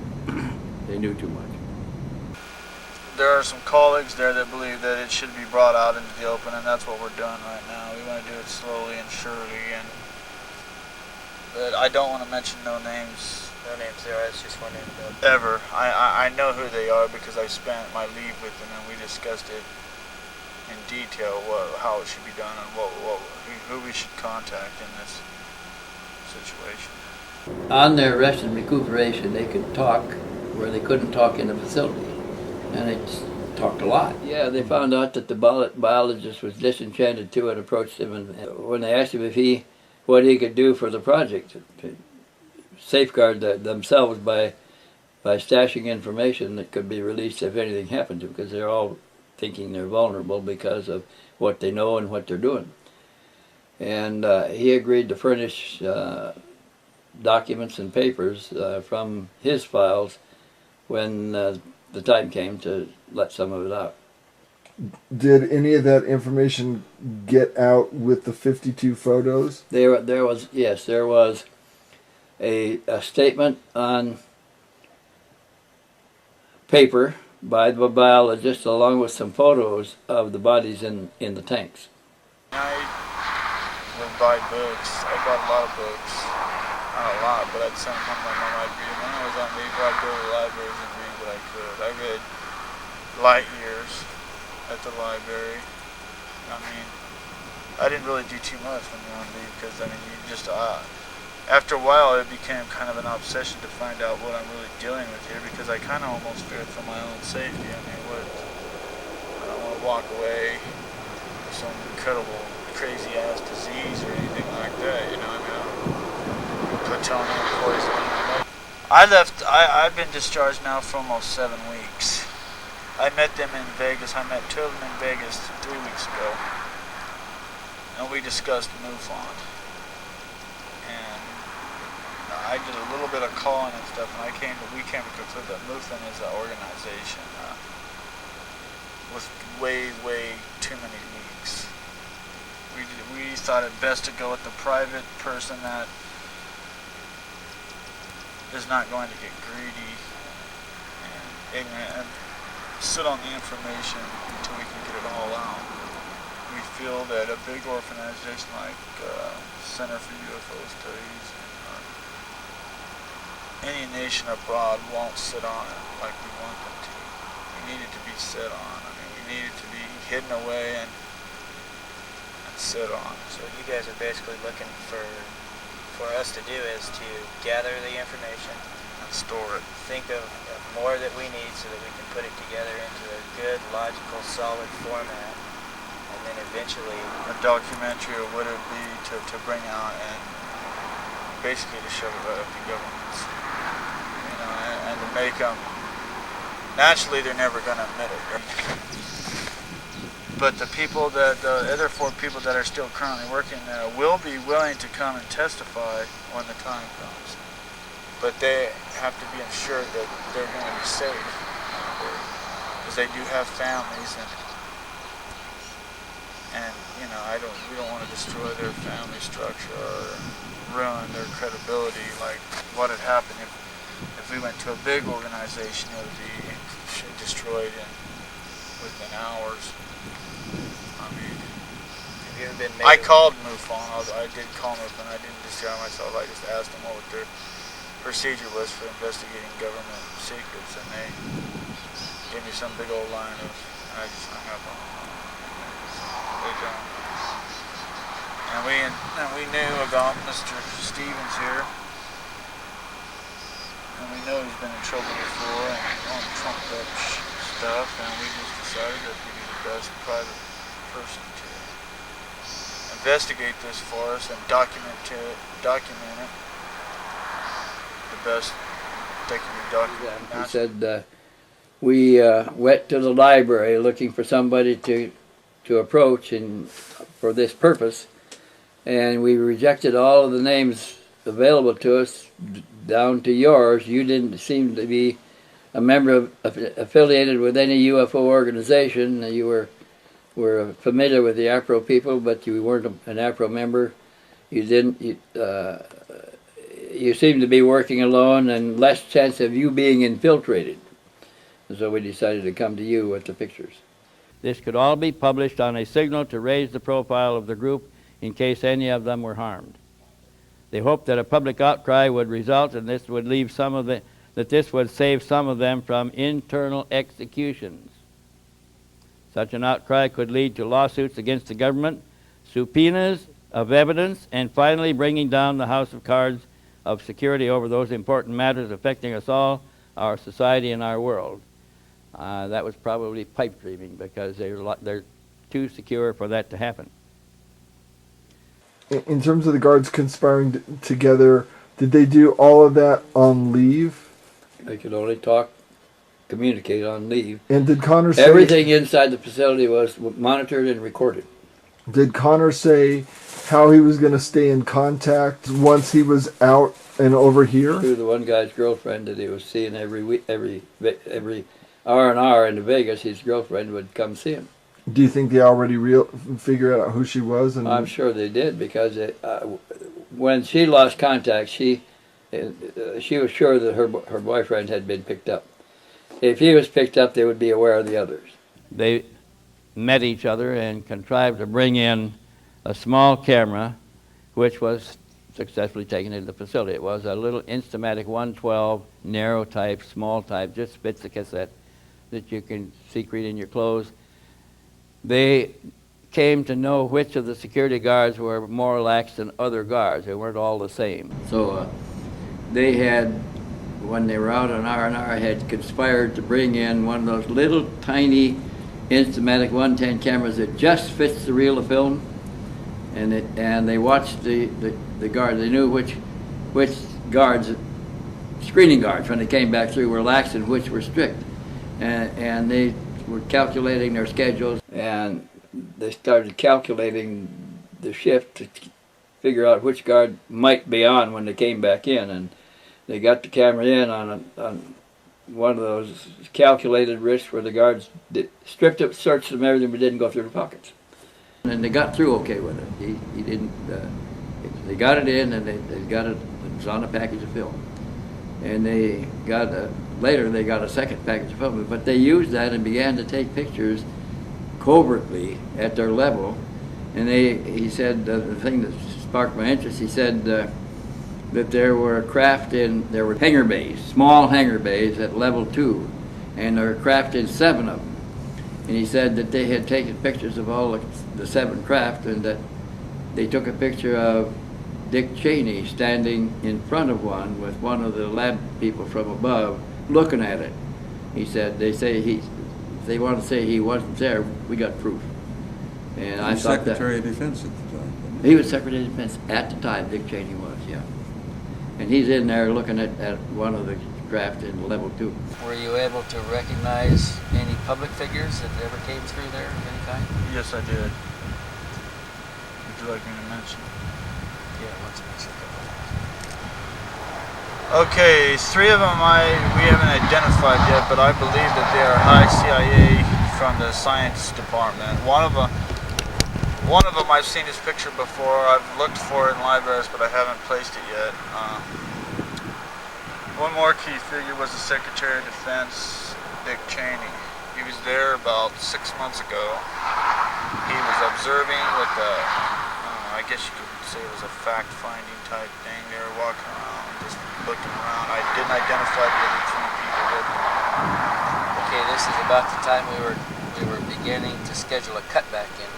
They knew too much. There are some colleagues there that believe that it should be brought out into the open, and that's what we're doing right now. We want to do it slowly and surely, but I don't want to mention no names. No names there. I was just wondering about. Ever. I know who they are because I spent my leave with them, and we discussed it in detail, how it should be done, and who we should contact in this situation. On their rest and recuperation, they could talk where they couldn't talk in the facility, and they talked a lot. Yeah, they found out that the biologist was disenchanted too and approached him, and when they asked him what he could do for the project to safeguard themselves by stashing information that could be released if anything happened to them, because they're all thinking they're vulnerable because of what they know and what they're doing. And he agreed to furnish documents and papers from his files when the time came to let some of it out. Did any of that information get out with the 52 photos? There was a statement on paper by the biologist along with some photos of the bodies in the tanks. I would buy books. I bought a lot of books. Not a lot, but I'd send home my mom. I'd read. When I was on leave, I'd go to the libraries and read what I could. I read Light Years at the library. I mean, I didn't really do too much when you're on leave because, I mean, you just, after a while it became kind of an obsession to find out what I'm really dealing with here because I kind of almost feared for my own safety. I mean, I don't want to walk away with some incredible, crazy-ass disease or anything like that, you know, I mean, plutonium poisoning. I've been discharged now for almost 7 weeks. I met them in Vegas. I met 2 of them in Vegas 3 weeks ago. And we discussed MUFON. And I did a little bit of calling and stuff, and we came to conclude that MUFON is an organization with way too many leaks. We thought it best to go with the private person that is not going to get greedy and ignorant and sit on the information until we can get it all out. We feel that a big organization like Center for UFO Studies and any nation abroad won't sit on it like we want them to. We need it to be sit on. I mean, we need it to be hidden away and sit on. So you guys are basically looking for us to do is to gather the information and store it. Think of more that we need so that we can put it together into a good, logical, solid format, and then eventually a documentary or what it would be to bring out and basically to shove it right up the governments, you know, and to make them. Naturally, they're never going to admit it. But the other 4 people that are still currently working there will be willing to come and testify when the time comes. But they have to be assured that they're going to be safe, because they do have families, and you know, we don't want to destroy their family structure or ruin their credibility. Like what had happened if we went to a big organization, it would be destroyed within hours. I mean, have you ever been made? I called MUFON. I did call MUFON. I didn't destroy myself. I just asked them what their procedure was for investigating government secrets, and they gave me some big old line of, and I just hung up on them. They don't. And we knew about Mr. Stevens here, and we know he's been in trouble before and on trumped up stuff, and we just decided that we be the best private person to investigate this for us and document it the best they can be documented. He said, we went to the library looking for somebody to approach for this purpose, and we rejected all of the names available to us down to yours. You didn't seem to be a member affiliated with any UFO organization. You were familiar with the APRO people, but you weren't an APRO member. You seemed to be working alone, and less chance of you being infiltrated. And so we decided to come to you with the pictures. This could all be published on a signal to raise the profile of the group in case any of them were harmed. They hoped that a public outcry would result, and this would leave this would save some of them from internal executions. Such an outcry could lead to lawsuits against the government, subpoenas of evidence, and finally bringing down the house of cards of security over those important matters affecting us all, our society, and our world. That was probably pipe dreaming, because they're too secure for that to happen. In terms of the guards conspiring together, did they do all of that on leave? They could only communicate on leave. And did Connor say... Everything inside the facility was monitored and recorded. Did Connor say how he was going to stay in contact once he was out and over here? Through the one guy's girlfriend that he was seeing every week, every R&R in Vegas, his girlfriend would come see him. Do you think they already figured out who she was? And I'm sure they did, because when she lost contact, she was sure that her boyfriend had been picked up. If he was picked up, they would be aware of the others. They met each other and contrived to bring in a small camera, which was successfully taken into the facility. It was a little Instamatic 112, narrow type, small type, just fits the cassette that you can secret in your clothes. They came to know which of the security guards were more lax than other guards. They weren't all the same. So they had, when they were out on R&R, had conspired to bring in one of those little tiny Instamatic 110 cameras that just fits the reel of film, and they watched the guards. They knew which guards, screening guards, when they came back through, were lax and which were strict, and they were calculating their schedules, and they started calculating the shift to figure out which guard might be on when they came back in, and they got the camera in on one of those calculated risks where the guards stripped up, searched them, everything, but didn't go through the pockets. And they got through okay with it. He didn't. They got it in, and they got it. It was on a package of film, and they got later they got a second package of film. But they used that and began to take pictures covertly at their level. And he said the thing that sparked my interest. He said that there were there were hangar bays, small hangar bays at level 2, and there were craft in 7 of them. And he said that they had taken pictures of all the 7 craft, and that they took a picture of Dick Cheney standing in front of one with one of the lab people from above looking at it. He said, they want to say he wasn't there, we got proof. And I thought Secretary of Defense at the time. He was Secretary of Defense at the time, Dick Cheney was, yeah. And he's in there looking at one of the craft in level 2. Were you able to recognize any public figures that ever came through there of any kind? Yes, I did. Would you like me to mention? Yeah, let's mention a couple. Okay, 3 of them we haven't identified yet, but I believe that they are high CIA from the science department. One of them I've seen his picture before. I've looked for it in libraries, but I haven't placed it yet. One more key figure was the Secretary of Defense, Dick Cheney. He was there about 6 months ago. He was observing with I guess you could say it was a fact-finding type thing. They were walking around, just looking around. I didn't identify the other 2 people with me. Okay, this is about the time we were beginning to schedule a cutback in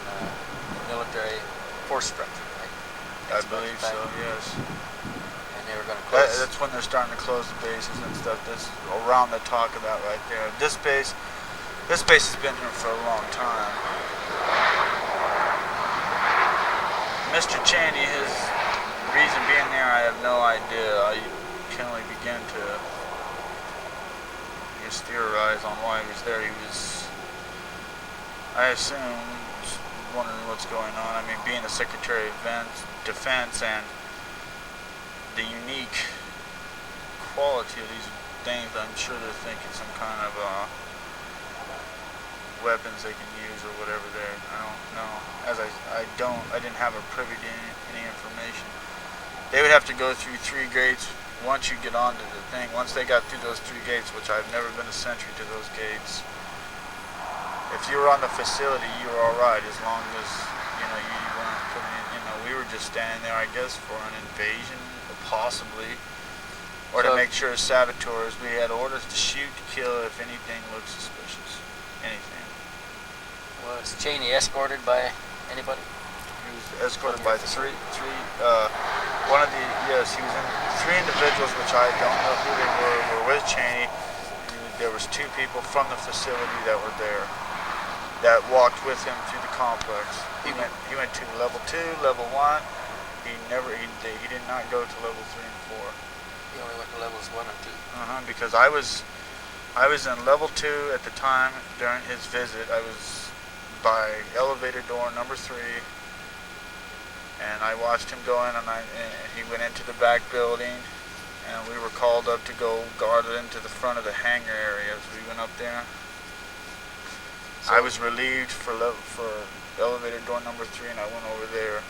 military force structure, right? I believe so, yes. And they were going to close. That's when they're starting to close the bases and stuff. That's around the talk of that right there. This base has been here for a long time. Mr. Cheney, his reason being there, I have no idea. I can only begin to just theorize on why he was there. He was, I assume, just wondering what's going on. I mean, being the Secretary of Defense and the unique quality of these things, I'm sure they're thinking some kind of weapons they can use or whatever there. I don't know. As I didn't have a privy to any information. They would have to go through 3 gates once you get onto the thing. Once they got through those 3 gates, which I've never been a sentry to those gates. If you were on the facility, you were all right, as long as you weren't putting in. We were just standing there, I guess, for an invasion, possibly, or to make sure as saboteurs we had orders to shoot, to kill if anything looked suspicious. Anything. Was Cheney escorted by anybody? He was escorted by three. Yes, he was in 3 individuals, which I don't know who they were with Cheney. There was 2 people from the facility that were there, that walked with him through the complex. He went to level 2, level 1. He did not go to level 3 and 4. He only went to levels 1 and 2. Because I was in level 2 at the time during his visit. I was by elevator door number 3, and I watched him go in, and he went into the back building, and we were called up to go guard it into the front of the hangar area as we went up there. So I was relieved for elevator door number 3, and I went over there.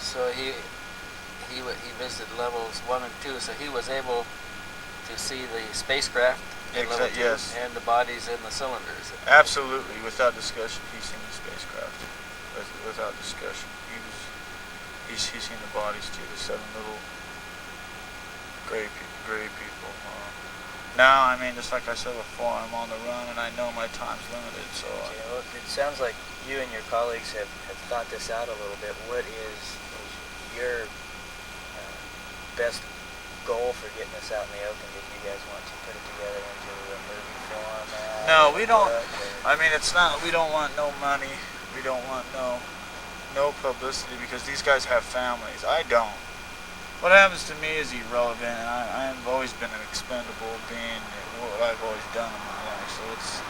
So he visited levels 1 and 2, so he was able to see the spacecraft in level 2 yes. and the bodies in the cylinders. Absolutely, without discussion, he's seen the spacecraft. Without discussion, he's seen the bodies too. The 7 little gray people. Now, I mean, just like I said before, I'm on the run, and I know my time's limited. So well, it sounds like you and your colleagues have thought this out a little bit. What is your best goal for getting this out in the open? Did you guys want to put it together into a movie format? No, we don't. I mean, it's not. We don't want no money. We don't want no publicity, because these guys have families. I don't. What happens to me is irrelevant, and I've always been an expendable, being what I've always done in my life. So it's.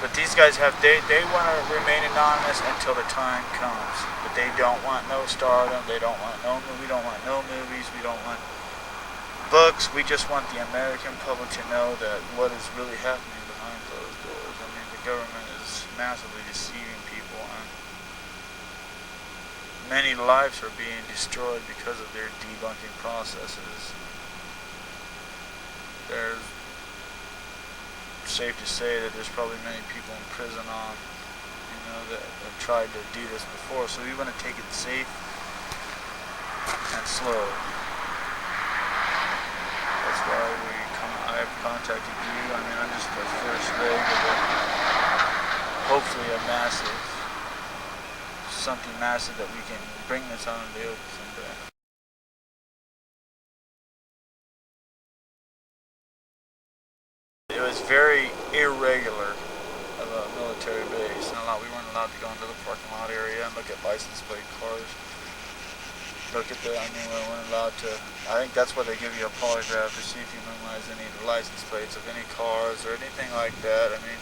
But these guys they want to remain anonymous until the time comes. But they don't want no stardom. They don't want no. We don't want no movies. We don't want books. We just want the American public to know that what is really happening behind closed doors. I mean, the government is massively deceiving people, and many lives are being destroyed because of their debunking processes. There's safe to say that there's probably many people in prison that have tried to do this before. So we want to take it safe and slow. That's why I have contacted you. I mean, I'm just the first leg of hopefully something massive that we can bring this on the open someday. It was very irregular of a military base. We weren't allowed to go into the parking lot area and look at license plate cars. We weren't allowed to. I think that's why they give you a polygraph, to see if you memorize any of the license plates of any cars or anything like that. I mean,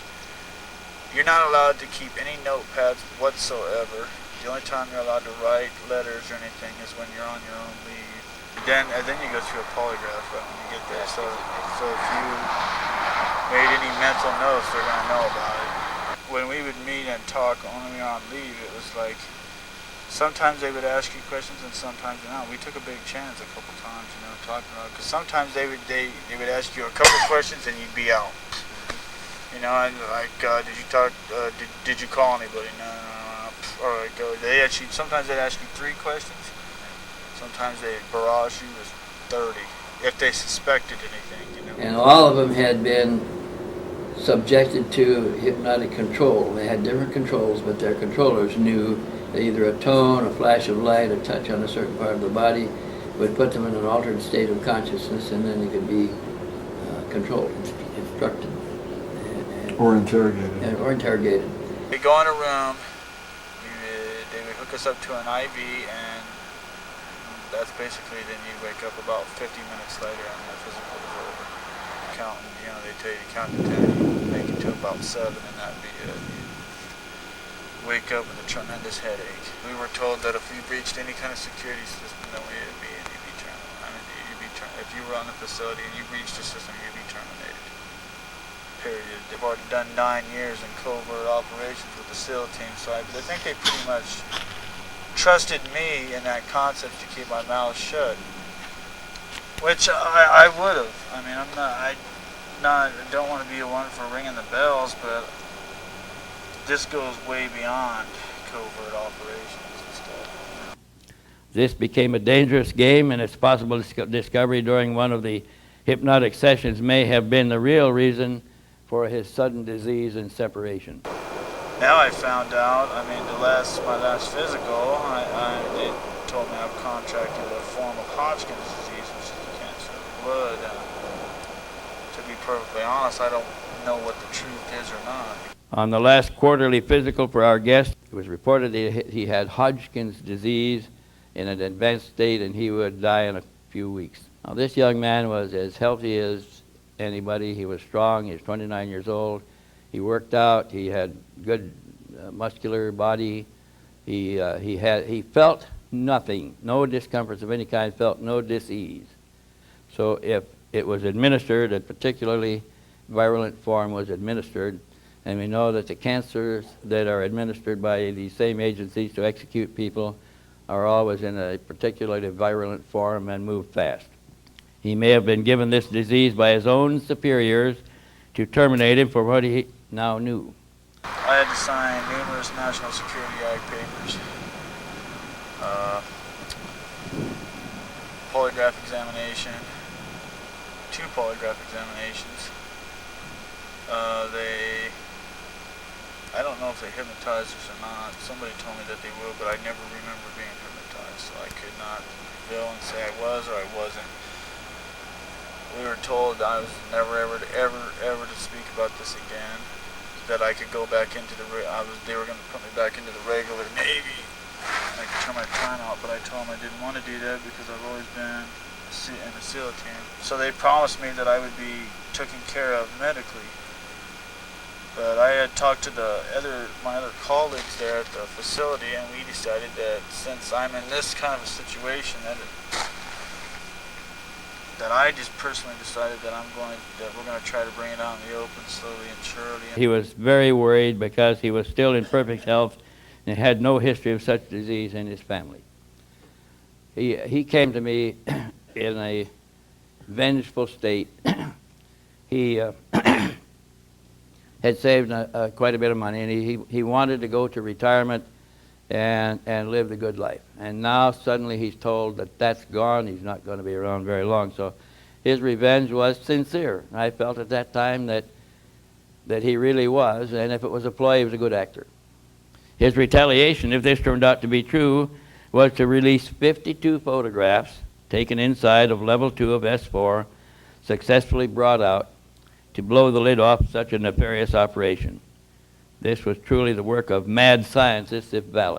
you're not allowed to keep any notepads whatsoever. The only time you're allowed to write letters or anything is when you're on your own leave. And then you go through a polygraph right when you get there. So if you made any mental notes, they're gonna know about it. When we would meet and talk when we were on leave, it was like sometimes they would ask you questions and sometimes not. We took a big chance a couple times, talking about it. Because sometimes they would ask you a couple questions and you'd be out. And like, did you talk? Did you call anybody? No. All right, go. Sometimes they'd ask you 3 questions. Sometimes they barrage you with 30 if they suspected anything. And all of them had been subjected to hypnotic control. They had different controls, but their controllers knew that either a tone, a flash of light, a touch on a certain part of the body would put them in an altered state of consciousness, and then they could be controlled, instructed. Or interrogated. Or interrogated. They go in a room, they would hook us up to an IV, and that's basically, then you wake up about 50 minutes later and the physical is over. Counting, you know, they tell you to count to 10, you make it to about 7, and that'd be it. You wake up with a tremendous headache. We were told that if we breached any kind of security system, then we'd be terminated. I mean, if you were on the facility and you breached the system, you'd be terminated. Period. They've already done 9 years in covert operations with the SEAL team, so I think they pretty much trusted me in that concept to keep my mouth shut, which I would have. I mean, I don't want to be the one for ringing the bells, but this goes way beyond covert operations and stuff. This became a dangerous game, and its possible discovery during one of the hypnotic sessions may have been the real reason for his sudden disease and separation. Now I found out, I mean, my last physical, they told me I've contracted a form of Hodgkin's disease, which is a cancer of the blood. And to be perfectly honest, I don't know what the truth is or not. On the last quarterly physical for our guest, it was reported that he had Hodgkin's disease in an advanced state and he would die in a few weeks. Now, this young man was as healthy as anybody. He was strong. He was 29 years old. He worked out. He had good muscular body. He felt nothing, no discomforts of any kind, felt no dis-ease. So if it was administered, a particularly virulent form was administered, and we know that the cancers that are administered by these same agencies to execute people are always in a particularly virulent form and move fast. He may have been given this disease by his own superiors to terminate him for what he now knew. I had to sign numerous National Security Act papers, polygraph examination, 2 polygraph examinations. I don't know if they hypnotized us or not. Somebody told me that they will, but I never remember being hypnotized, so I could not reveal and say I was or I wasn't. We were told I was never ever to speak about this again. That I could go back into they were going to put me back into the regular Navy. I could turn my time out, but I told them I didn't want to do that because I've always been in the SEAL team. So they promised me that I would be taken care of medically. But I had talked to my other colleagues there at the facility, and we decided that since I'm in this kind of a situation, that I just personally decided that we're going to try to bring it out in the open slowly and surely. He was very worried because he was still in perfect health and had no history of such disease in his family. He came to me in a vengeful state. He had saved quite a bit of money, and he wanted to go to retirement and live the good life. And now suddenly he's told that that's gone. He's not going to be around very long. So his revenge was sincere. I felt at that time that he really was, and if it was a play, he was a good actor. His retaliation, if this turned out to be true, was to release 52 photographs taken inside of level 2 of S4, successfully brought out to blow the lid off such a nefarious operation. This was truly the work of mad scientists, if valid.